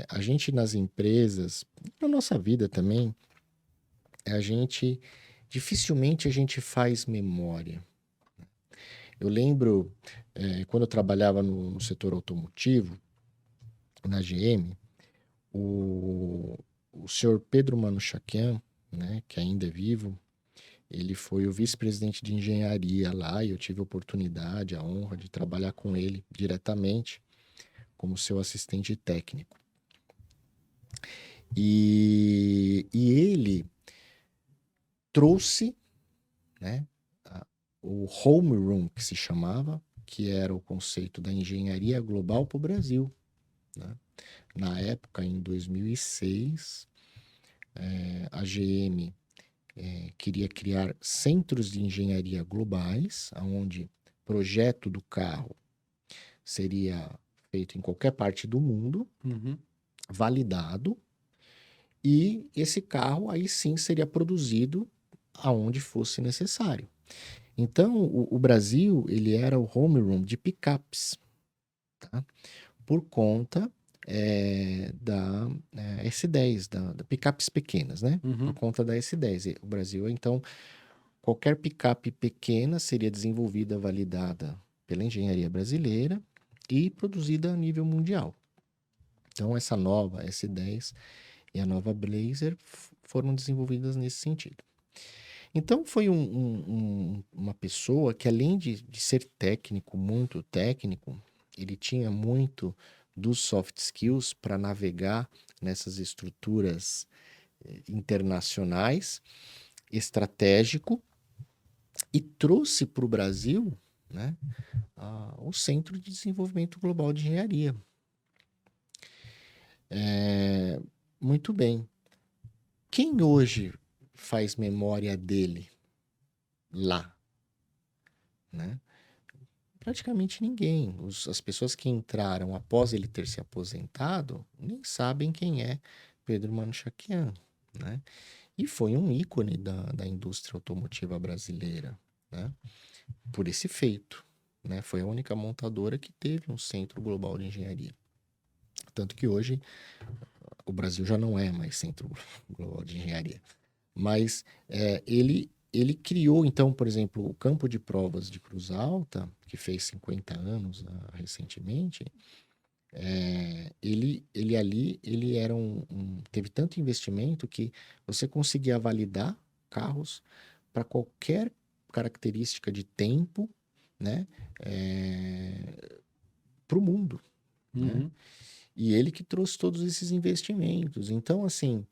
A gente nas empresas, na nossa vida também, dificilmente a gente faz memória. Eu lembro, quando eu trabalhava no setor automotivo, na GM, o senhor Pedro Manouchian, né, que ainda é vivo, ele foi o vice-presidente de engenharia lá e eu tive a oportunidade, a honra de trabalhar com ele diretamente como seu assistente técnico. E ele trouxe, né, o home room, que se chamava, que era o conceito da engenharia global para o Brasil, né? Na época, em 2006, a GM queria criar centros de engenharia globais, onde o projeto do carro seria feito em qualquer parte do mundo, validado, e esse carro aí sim seria produzido aonde fosse necessário. Então, o Brasil, ele era o home room de picapes, tá? Por conta da S10, da picapes pequenas, né? Por conta da S10. O Brasil, então, qualquer picape pequena seria desenvolvida, validada pela engenharia brasileira e produzida a nível mundial. Então, essa nova S10 e a nova Blazer foram desenvolvidas nesse sentido. Então, foi uma pessoa que, além de ser técnico, muito técnico, ele tinha muito dos soft skills para navegar nessas estruturas internacionais, estratégico, e trouxe para o Brasil, né, o Centro de Desenvolvimento Global de Engenharia. Muito bem. Quem hoje faz memória dele lá, né? Praticamente ninguém. As pessoas que entraram após ele ter se aposentado nem sabem quem é Pedro Manouchian, né? E foi um ícone da indústria automotiva brasileira, né? Por esse feito, né? Foi a única montadora que teve um centro global de engenharia. Tanto que hoje o Brasil já não é mais centro global de engenharia. Mas ele criou, então, por exemplo, o campo de provas de Cruz Alta, que fez 50 anos recentemente, ele era teve tanto investimento que você conseguia validar carros para qualquer característica de tempo, né, para o mundo, né? E ele que trouxe todos esses investimentos. Então, assim,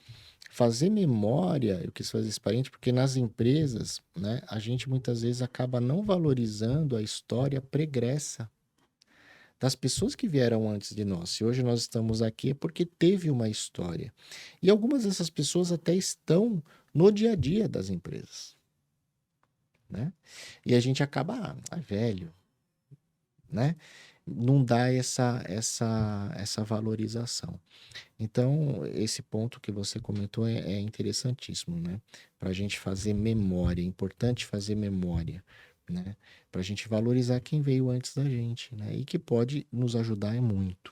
fazer memória, eu quis fazer esse parente, porque nas empresas, né, a gente muitas vezes acaba não valorizando a história pregressa das pessoas que vieram antes de nós. Se hoje nós estamos aqui é porque teve uma história. E algumas dessas pessoas até estão no dia a dia das empresas, né? E a gente acaba, velho, né? Não dá essa valorização. Então, esse ponto que você comentou é interessantíssimo, né? Para a gente fazer memória, é importante fazer memória, né? Para a gente valorizar quem veio antes da gente, né? E que pode nos ajudar muito.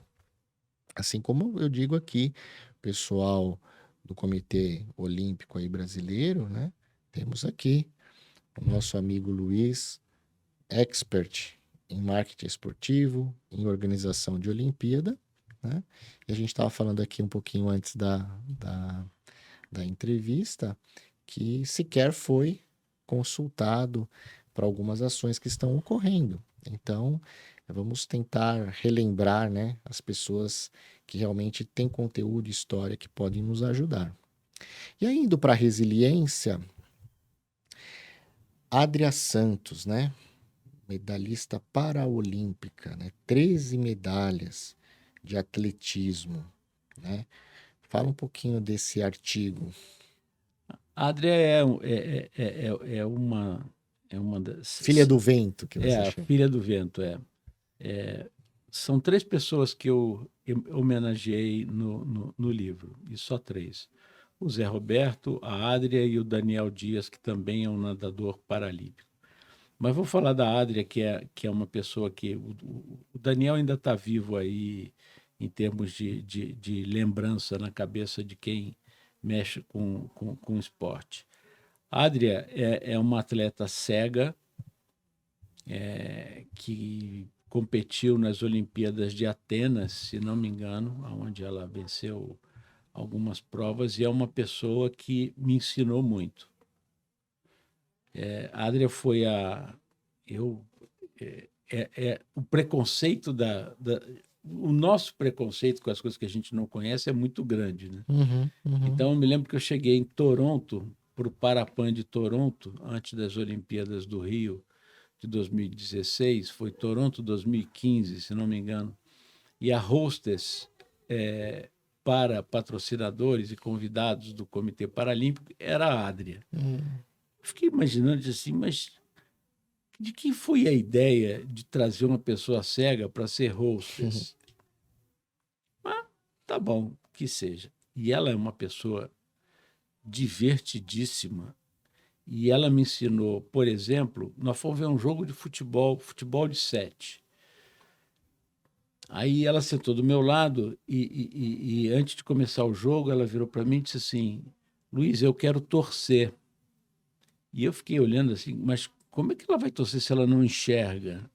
Assim como eu digo aqui, pessoal do Comitê Olímpico aí brasileiro, né? Temos aqui o nosso amigo Luiz, expert em marketing esportivo, em organização de Olimpíada, né? E a gente estava falando aqui um pouquinho antes da entrevista que sequer foi consultado para algumas ações que estão ocorrendo. Então, vamos tentar relembrar, né, as pessoas que realmente têm conteúdo e história que podem nos ajudar. E aí, indo para a resiliência, Adria Santos, né? Medalhista paraolímpica, né? 13 medalhas de atletismo, né? Fala um pouquinho desse artigo. A Adria é uma Filha das... do vento, que É você a chama. filha do vento, São 3 pessoas que eu homenageei no livro, e só 3. O Zé Roberto, a Adria e o Daniel Dias, que também é um nadador paralímpico. Mas vou falar da Adria, que é uma pessoa que... O Daniel ainda está vivo aí, em termos de lembrança na cabeça de quem mexe com esporte. A Adria é uma atleta cega, que competiu nas Olimpíadas de Atenas, se não me engano, onde ela venceu algumas provas, e é uma pessoa que me ensinou muito. A Adria foi a... Eu, o preconceito o nosso preconceito com as coisas que a gente não conhece é muito grande, né? Então, eu me lembro que eu cheguei em Toronto, para o Parapan de Toronto, antes das Olimpíadas do Rio, de 2016, foi Toronto 2015, se não me engano, e a hostess para patrocinadores e convidados do Comitê Paralímpico era a Adria. Fiquei imaginando assim, mas de quem foi a ideia de trazer uma pessoa cega para ser hostess? Mas tá bom, que seja. E ela é uma pessoa divertidíssima. E ela me ensinou, por exemplo, nós fomos ver um jogo de futebol de 7. Aí ela sentou do meu lado e antes de começar o jogo, ela virou para mim e disse assim: Luiz, eu quero torcer. E eu fiquei olhando assim, mas como é que ela vai torcer se ela não enxerga?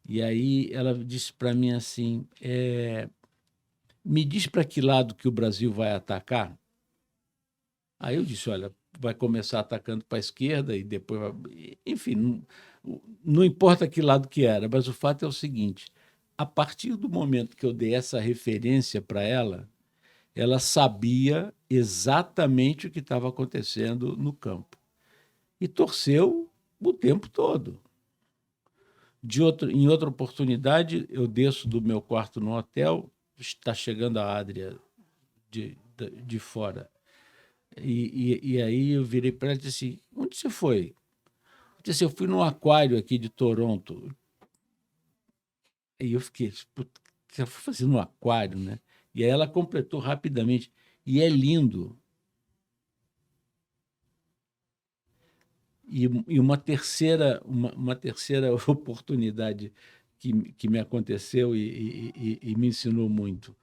E aí ela disse para mim assim: me diz para que lado que o Brasil vai atacar? Aí eu disse: olha, vai começar atacando para a esquerda e depois vai... Enfim, não importa que lado que era, mas o fato é o seguinte: a partir do momento que eu dei essa referência para ela, ela sabia exatamente o que estava acontecendo no campo. E torceu o tempo todo. Em outra oportunidade, eu desço do meu quarto no hotel, está chegando a Adria de fora. E aí eu virei para ela e disse assim: onde você foi? Eu disse assim: eu fui no aquário aqui de Toronto. E eu fiquei, o que ela foi fazer no aquário, né? E aí ela completou rapidamente. E é lindo. E uma terceira oportunidade que me aconteceu e me ensinou muito.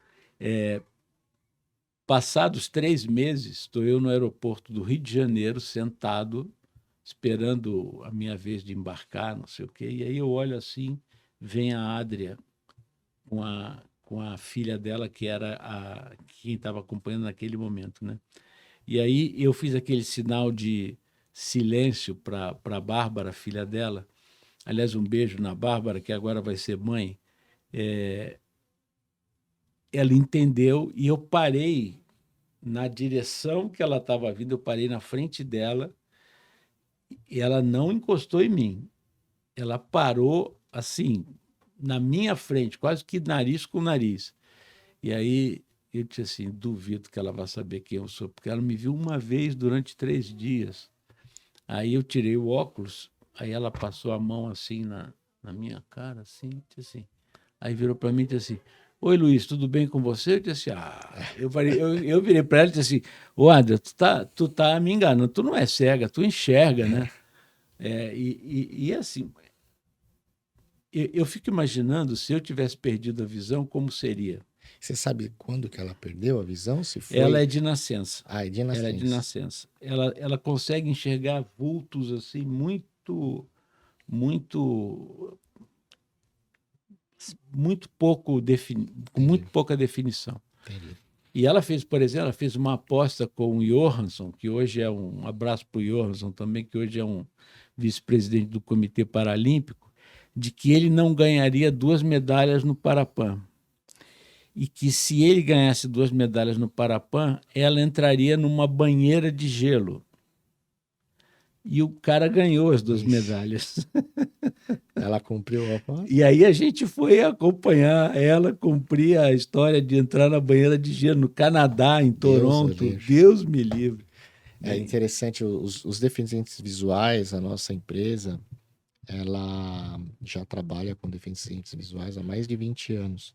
Passados 3 meses, estou eu no aeroporto do Rio de Janeiro, sentado, esperando a minha vez de embarcar, não sei o quê. E aí eu olho assim, vem a Adria com a filha dela, que era quem estava acompanhando naquele momento, né? E aí eu fiz aquele sinal de silêncio para a Bárbara, filha dela. Aliás, um beijo na Bárbara, que agora vai ser mãe. Ela entendeu e eu parei na direção que ela estava vindo, eu parei na frente dela e ela não encostou em mim. Ela parou assim, na minha frente, quase que nariz com nariz. E aí eu disse assim: duvido que ela vá saber quem eu sou, porque ela me viu uma vez durante 3 dias. Aí eu tirei o óculos, aí ela passou a mão assim na minha cara, assim, disse assim. Aí virou para mim e disse assim: oi, Luiz, tudo bem com você? Eu disse assim: eu virei para ela e disse assim: ô, André, tu tá me enganando, tu não é cega, tu enxerga, né? E assim, eu fico imaginando se eu tivesse perdido a visão, como seria. Você sabe quando que ela perdeu a visão? Se Ela foi... é de nascença. Ah, é de Ela é de nascença. nascença. Ela consegue enxergar vultos assim muito, muito pouco com Entendi, muito pouca definição. entendi. E ela fez, por exemplo, ela fez uma aposta com o Johansson, que hoje é um abraço para o Johansson também, que hoje é um vice-presidente do Comitê Paralímpico, de que ele não ganharia 2 medalhas no Parapan. E que se ele ganhasse 2 medalhas no Parapan, ela entraria numa banheira de gelo. E o cara ganhou as 2 medalhas. Ela cumpriu a aposta? E aí a gente foi acompanhar ela cumprir a história de entrar na banheira de gelo no Canadá, em Deus o Toronto. livre. Deus me livre. É interessante, os deficientes visuais, a nossa empresa, ela já trabalha com deficientes visuais há mais de 20 anos.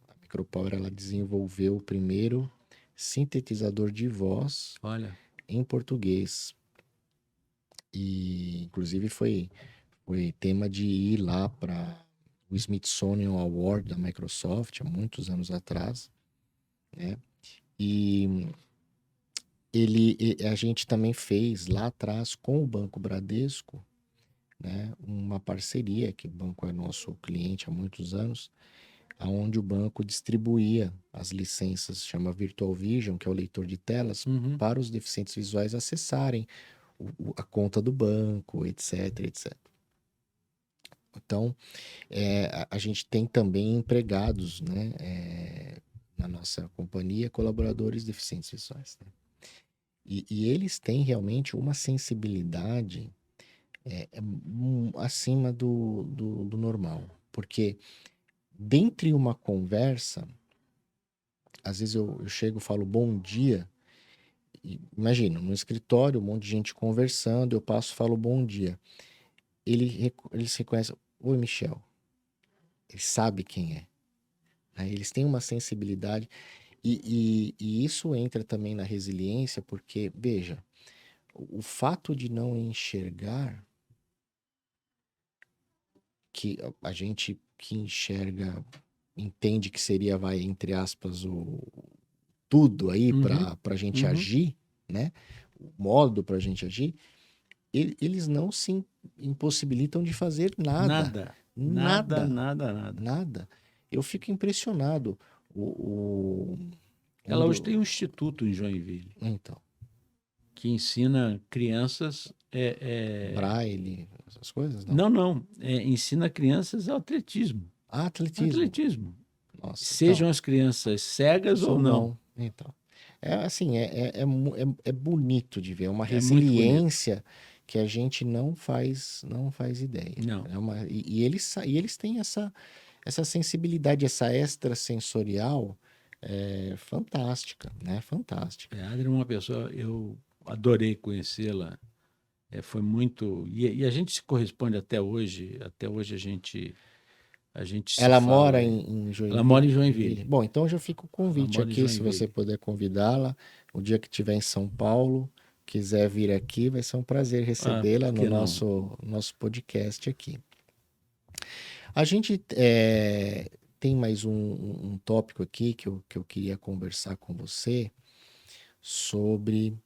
A Micropower, ela desenvolveu o primeiro sintetizador de voz Olha, em português. E, inclusive, foi tema de ir lá para o Smithsonian Award da Microsoft, há muitos anos atrás, né? E a gente também fez lá atrás com o Banco Bradesco, né, uma parceria, que o banco é nosso cliente há muitos anos, aonde o banco distribuía as licenças, chama Virtual Vision, que é o leitor de telas, para os deficientes visuais acessarem a conta do banco, etc, etc. Então, a gente tem também empregados, né, na nossa companhia, colaboradores deficientes visuais, né? E eles têm realmente uma sensibilidade acima do normal. Porque dentre uma conversa, às vezes eu chego e falo bom dia, e, imagina, no escritório, um monte de gente conversando, eu passo e falo bom dia. Eles reconhecem, oi Michel, ele sabe quem é. Né? Eles têm uma sensibilidade, e isso entra também na resiliência, porque, veja, o fato de não enxergar, que a gente que enxerga entende que seria, vai, entre aspas, o tudo aí para a gente agir, né? O modo para a gente agir, eles não se impossibilitam de fazer nada. nada, nada, Nada. nada, nada. Nada. Eu fico impressionado. Um Ela hoje do... tem um instituto em Joinville Então, que ensina crianças. Braille, essas coisas, não? Não. Ensina crianças atletismo. Atletismo. Atletismo. Nossa, então, Sejam as crianças cegas ou ou não. não. Então, é assim, é bonito de ver, é uma É muito bonito. resiliência que a gente não faz ideia. Não. Eles têm essa sensibilidade, essa extrasensorial fantástica, né? Fantástica. A Adri é uma pessoa, eu adorei conhecê-la. Foi muito. E a gente se corresponde até hoje. Até hoje a gente se Ela fala. mora em Joinville? Ela mora em Joinville. Bom, então já fica o Ela convite mora em aqui, se você Joinville. puder convidá-la, o dia que estiver em São Paulo, quiser vir aqui, vai ser um prazer recebê-la Por no que não? nosso podcast aqui. A gente tem mais um tópico aqui que eu queria conversar com você sobre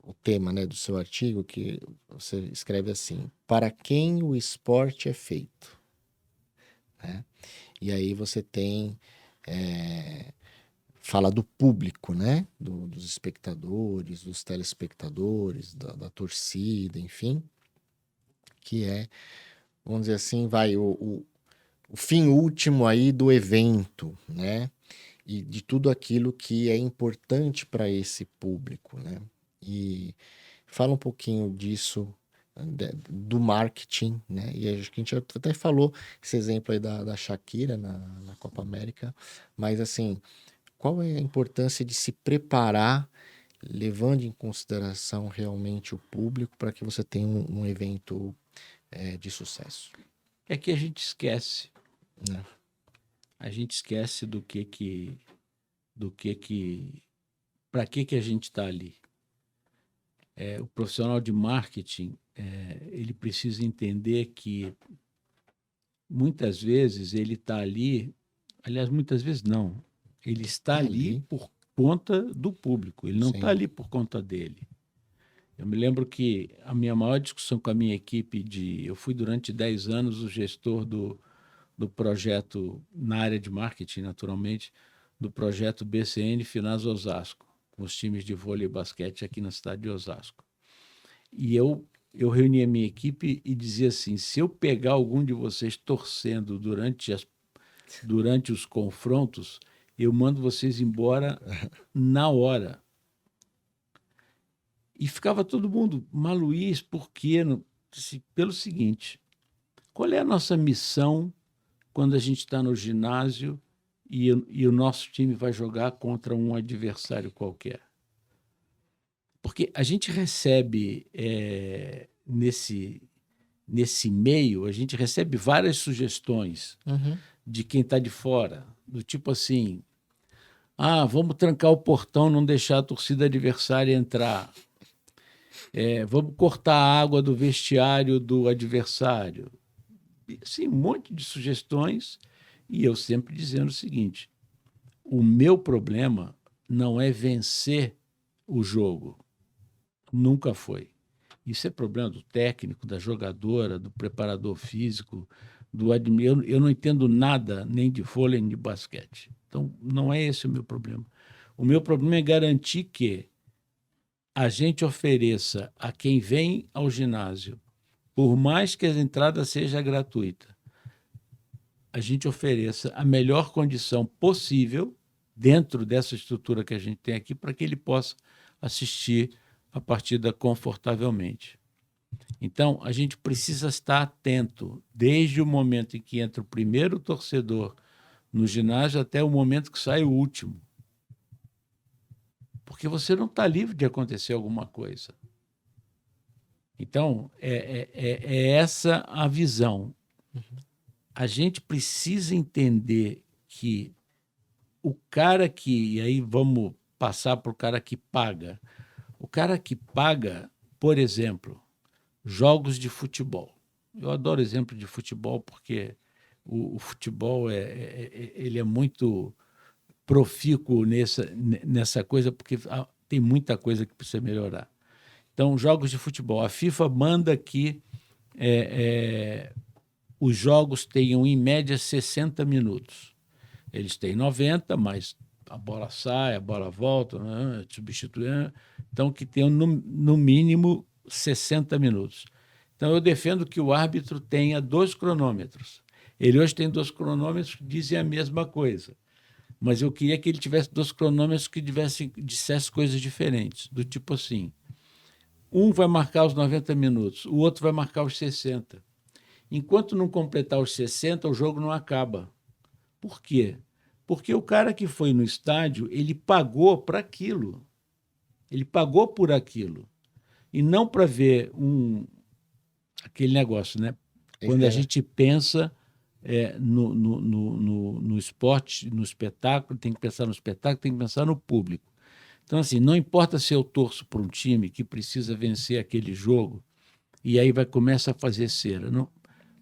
o tema, né, do seu artigo, que você escreve assim: para quem o esporte é feito? Né? E aí você tem fala do público, né? Dos espectadores, dos telespectadores, da torcida, enfim, que é, vamos dizer assim, vai o fim último aí do evento, né? E de tudo aquilo que é importante para esse público, né? E fala um pouquinho disso, do marketing, né? E acho que a gente até falou esse exemplo aí da Shakira na Copa América, mas assim, qual é a importância de se preparar, levando em consideração realmente o público, para que você tenha um evento de sucesso? É que a gente esquece. Né? A gente esquece para que a gente está ali. O profissional de marketing, ele precisa entender que muitas vezes ele está ali, aliás, muitas vezes não, ele está ali Ali, por conta do público, ele não está sim. ali por conta dele. Eu me lembro que a minha maior discussão com a minha equipe eu fui durante 10 anos o gestor do projeto, na área de marketing, naturalmente, do projeto BCN Finaz Osasco, com os times de vôlei e basquete aqui na cidade de Osasco. E eu reunia a minha equipe e dizia assim: se eu pegar algum de vocês torcendo durante os confrontos, eu mando vocês embora na hora. E ficava todo mundo, mas Luiz, por quê? Pelo seguinte: qual é a nossa missão quando a gente está no ginásio e o nosso time vai jogar contra um adversário qualquer? Porque a gente recebe, nesse meio, a gente recebe várias sugestões Uhum. de quem está de fora, do tipo assim: vamos trancar o portão, não deixar a torcida adversária entrar. Vamos cortar a água do vestiário do adversário. Assim, um monte de sugestões, e eu sempre dizendo o seguinte: o meu problema não é vencer o jogo. Nunca foi. Isso é problema do técnico, da jogadora, do preparador físico, do eu não entendo nada nem de vôlei nem de basquete. Então, não é esse o meu problema. O meu problema é garantir que a gente ofereça a quem vem ao ginásio, por mais que a entrada seja gratuita, a gente ofereça a melhor condição possível dentro dessa estrutura que a gente tem aqui para que ele possa assistir a partida confortavelmente. Então, a gente precisa estar atento desde o momento em que entra o primeiro torcedor no ginásio até o momento que sai o último. Porque você não está livre de acontecer alguma coisa. Então, é essa a visão. A gente precisa entender que o cara que, e aí vamos passar para o cara que paga. O cara que paga, por exemplo, jogos de futebol. Eu adoro exemplo de futebol porque o futebol ele é muito profícuo nessa coisa, porque tem muita coisa que precisa melhorar. Então, jogos de futebol. A FIFA manda que os jogos tenham, em média, 60 minutos. Eles têm 90, mas a bola sai, a bola volta, né, substituindo. Então, que tenham, no mínimo, 60 minutos. Então, eu defendo que o árbitro tenha 2 cronômetros. Ele hoje tem 2 cronômetros que dizem a mesma coisa. Mas eu queria que ele tivesse 2 cronômetros que dissessem coisas diferentes. Do tipo assim: um vai marcar os 90 minutos, o outro vai marcar os 60. Enquanto não completar os 60, o jogo não acaba. Por quê? Porque o cara que foi no estádio, ele pagou para aquilo. Ele pagou por aquilo. E não para ver aquele negócio, né? Quando a gente pensa no esporte, no espetáculo, tem que pensar no espetáculo, tem que pensar no público. Então, assim, não importa se eu torço para um time que precisa vencer aquele jogo, e aí começa a fazer cera.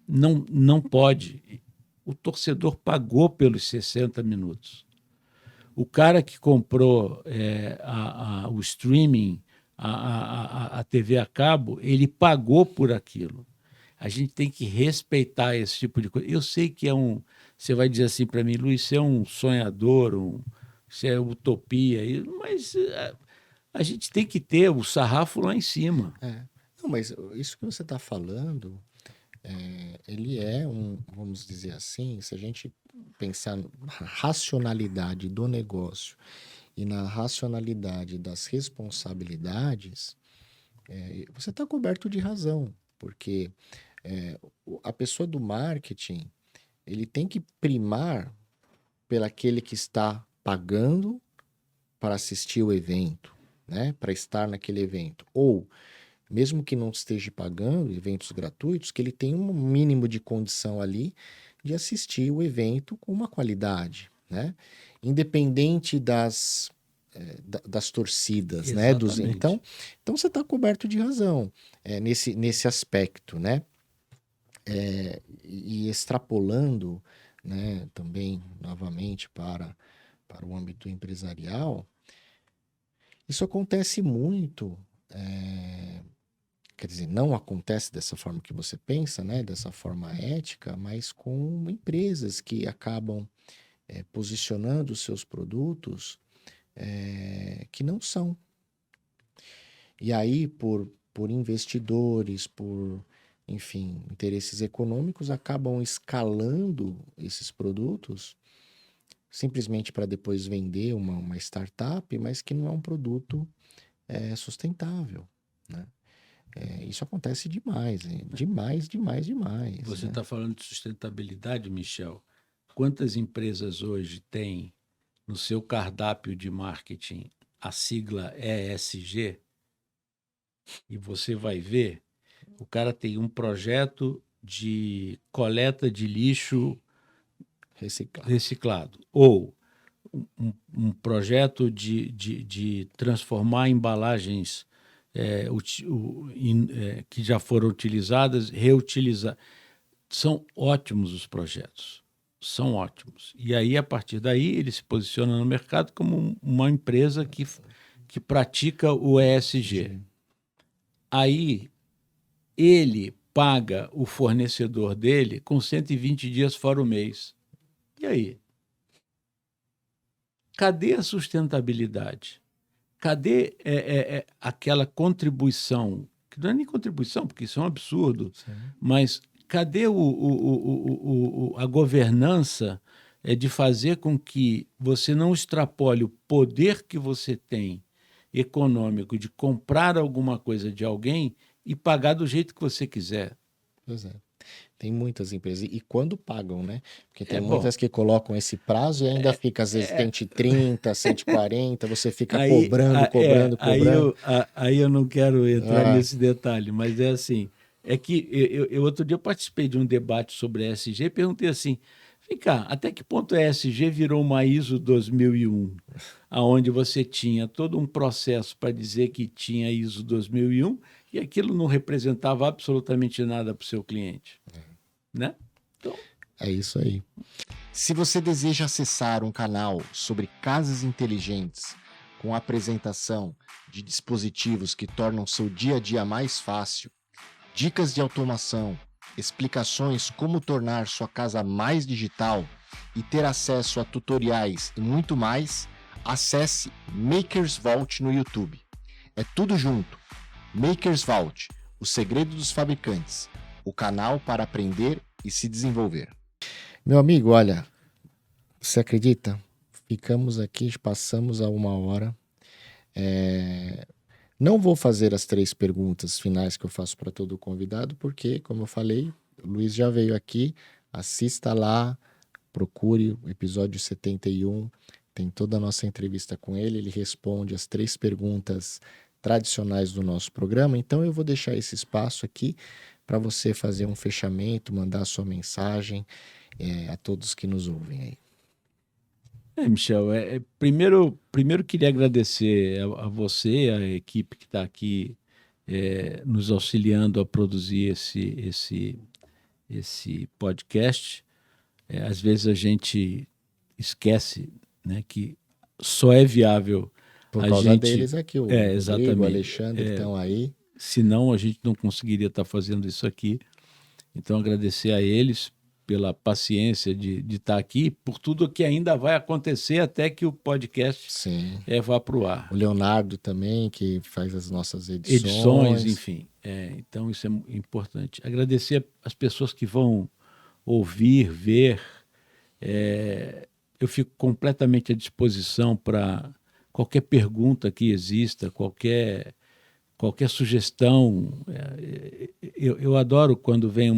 Não pode. O torcedor pagou pelos 60 minutos. O cara que comprou o streaming, a TV a cabo, ele pagou por aquilo. A gente tem que respeitar esse tipo de coisa. Eu sei que você vai dizer assim para mim: Luiz, você é um sonhador, você é utopia, mas a gente tem que ter o sarrafo lá em cima. Não, mas isso que você está falando, ele é vamos dizer assim, se a gente pensar na racionalidade do negócio e na racionalidade das responsabilidades, você está coberto de razão, porque a pessoa do marketing, ele tem que primar pelaquele que está pagando para assistir o evento, né? Para estar naquele evento. Ou, mesmo que não esteja pagando eventos gratuitos, que ele tenha um mínimo de condição ali de assistir o evento com uma qualidade, né? Independente das torcidas, né? Exatamente. Então você está coberto de razão nesse aspecto, né? E extrapolando, né, também, novamente, para o âmbito empresarial, isso acontece muito. Quer dizer, não acontece dessa forma que você pensa, né, dessa forma ética, mas com empresas que acabam posicionando os seus produtos que não são. E aí, por investidores, por, enfim, interesses econômicos, acabam escalando esses produtos simplesmente para depois vender uma startup, mas que não é um produto sustentável, né? Isso acontece demais, hein? Demais, demais, demais, Você né? está falando de sustentabilidade, Michel. Quantas empresas hoje têm no seu cardápio de marketing a sigla ESG? E você vai ver, o cara tem um projeto de coleta de lixo Reciclar. reciclado, ou um projeto de transformar embalagens que já foram utilizadas, reutilizar. São ótimos os projetos, são ótimos. E aí, a partir daí, ele se posiciona no mercado como uma empresa que pratica o ESG. Aí, ele paga o fornecedor dele com 120 dias fora o mês. E aí? Cadê a sustentabilidade? Cadê aquela contribuição? Que não é nem contribuição, porque isso é um absurdo, Sim. mas cadê a governança de fazer com que você não extrapole o poder que você tem econômico de comprar alguma coisa de alguém e pagar do jeito que você quiser? Pois é. Tem muitas empresas. E quando pagam, né? Porque tem Bom, muitas que colocam esse prazo e ainda fica, às vezes, 130, 140, você fica aí, cobrando, cobrando, cobrando. aí eu não quero entrar Ah, nesse detalhe, mas é assim, é que outro dia eu participei de um debate sobre ESG e perguntei assim, vem cá, até que ponto a ESG virou uma ISO 2001, aonde você tinha todo um processo para dizer que tinha ISO 2001 e aquilo não representava absolutamente nada para o seu cliente, né? Então, é isso aí. Se você deseja acessar um canal sobre casas inteligentes com apresentação de dispositivos que tornam seu dia a dia mais fácil, dicas de automação, explicações como tornar sua casa mais digital e ter acesso a tutoriais e muito mais, acesse Makers Vault no YouTube. É tudo junto. Makers Vault, o segredo dos fabricantes, o canal para aprender e se desenvolver. Meu amigo, olha, você acredita? Ficamos aqui, passamos a 1 hora. Não vou fazer as 3 perguntas finais que eu faço para todo convidado, porque, como eu falei, o Luiz já veio aqui. Assista lá, procure o episódio 71. Tem toda a nossa entrevista com ele. Ele responde as 3 perguntas tradicionais do nosso programa. Então, eu vou deixar esse espaço aqui para você fazer um fechamento, mandar a sua mensagem a todos que nos ouvem aí. Michel, primeiro queria agradecer a você, a equipe que está aqui nos auxiliando a produzir esse podcast. Às vezes a gente esquece, né, que só é viável Por a causa gente. deles aqui, o Rodrigo, o Exatamente. Alexandre que estão aí. Senão a gente não conseguiria estar fazendo isso aqui. Então, agradecer a eles pela paciência de estar aqui, por tudo que ainda vai acontecer até que o podcast Sim. vá para o ar. O Leonardo também, que faz as nossas Edições, enfim. Então, isso é importante. Agradecer as pessoas que vão ouvir, ver. Eu fico completamente à disposição para qualquer pergunta que exista, qualquer sugestão. Eu adoro quando vem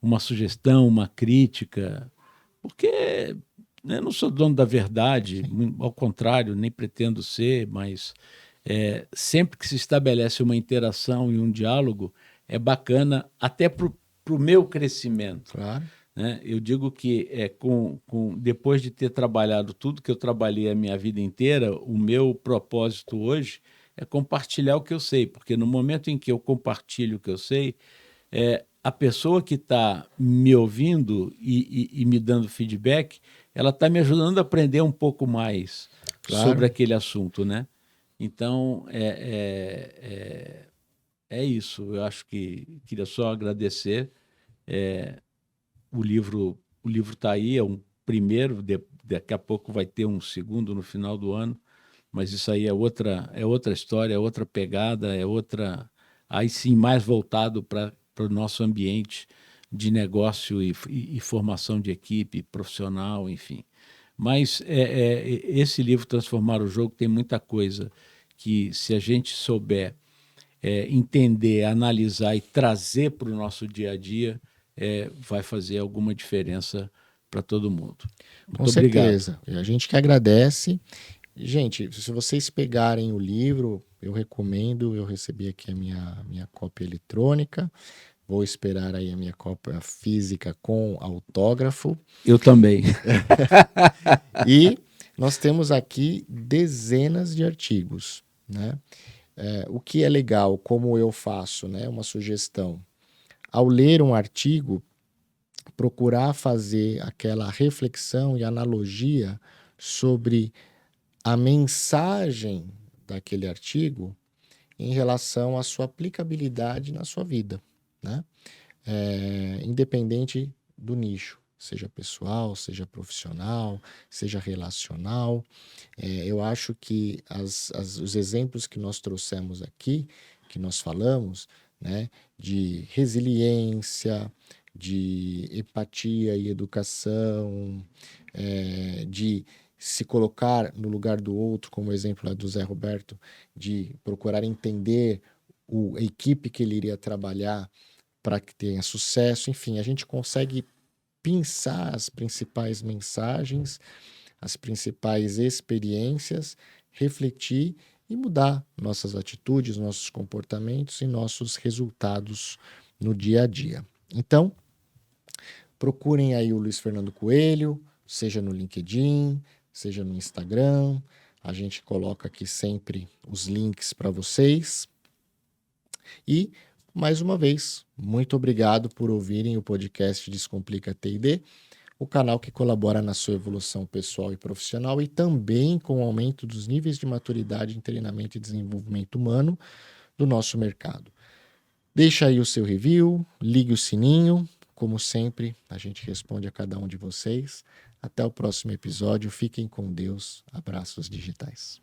uma sugestão, uma crítica, porque eu não sou dono da verdade, ao contrário, nem pretendo ser, mas sempre que se estabelece uma interação e um diálogo, é bacana até para o meu crescimento. Claro. Né? Eu digo que depois de ter trabalhado tudo que eu trabalhei a minha vida inteira, o meu propósito hoje é compartilhar o que eu sei, porque no momento em que eu compartilho o que eu sei, a pessoa que está me ouvindo e me dando feedback, ela está me ajudando a aprender um pouco mais sobre Claro. aquele assunto, né? Então, é isso. Eu acho que queria só agradecer. O livro está aí, é um primeiro, daqui a pouco vai ter um segundo no final do ano, mas isso aí é outra história, é outra pegada, aí sim mais voltado para o nosso ambiente de negócio e formação de equipe profissional, enfim. Mas esse livro, Transformar o Jogo, tem muita coisa que, se a gente souber entender, analisar e trazer para o nosso dia a dia, vai fazer alguma diferença para todo mundo. Com Muito obrigado. certeza. E a gente que agradece. Gente, se vocês pegarem o livro, eu recomendo. Eu recebi aqui a minha cópia eletrônica. Vou esperar aí a minha cópia física com autógrafo. Eu também. E nós temos aqui dezenas de artigos, né? O que é legal, como eu faço, né? Uma sugestão. Ao ler um artigo, procurar fazer aquela reflexão e analogia sobre a mensagem daquele artigo em relação à sua aplicabilidade na sua vida, né? Independente do nicho, seja pessoal, seja profissional, seja relacional. Eu acho que os exemplos que nós trouxemos aqui, que nós falamos, né, de resiliência, de empatia e educação, de se colocar no lugar do outro, como o exemplo lá do Zé Roberto, de procurar entender a equipe que ele iria trabalhar para que tenha sucesso. Enfim, a gente consegue pensar as principais mensagens, as principais experiências, refletir e mudar nossas atitudes, nossos comportamentos e nossos resultados no dia a dia. Então, procurem aí o Luiz Fernando Coelho, seja no LinkedIn, seja no Instagram. A gente coloca aqui sempre os links para vocês. E, mais uma vez, muito obrigado por ouvirem o podcast Descomplica TD, o canal que colabora na sua evolução pessoal e profissional e também com o aumento dos níveis de maturidade em treinamento e desenvolvimento humano do nosso mercado. Deixa aí o seu review, ligue o sininho. Como sempre, a gente responde a cada um de vocês. Até o próximo episódio. Fiquem com Deus. Abraços digitais.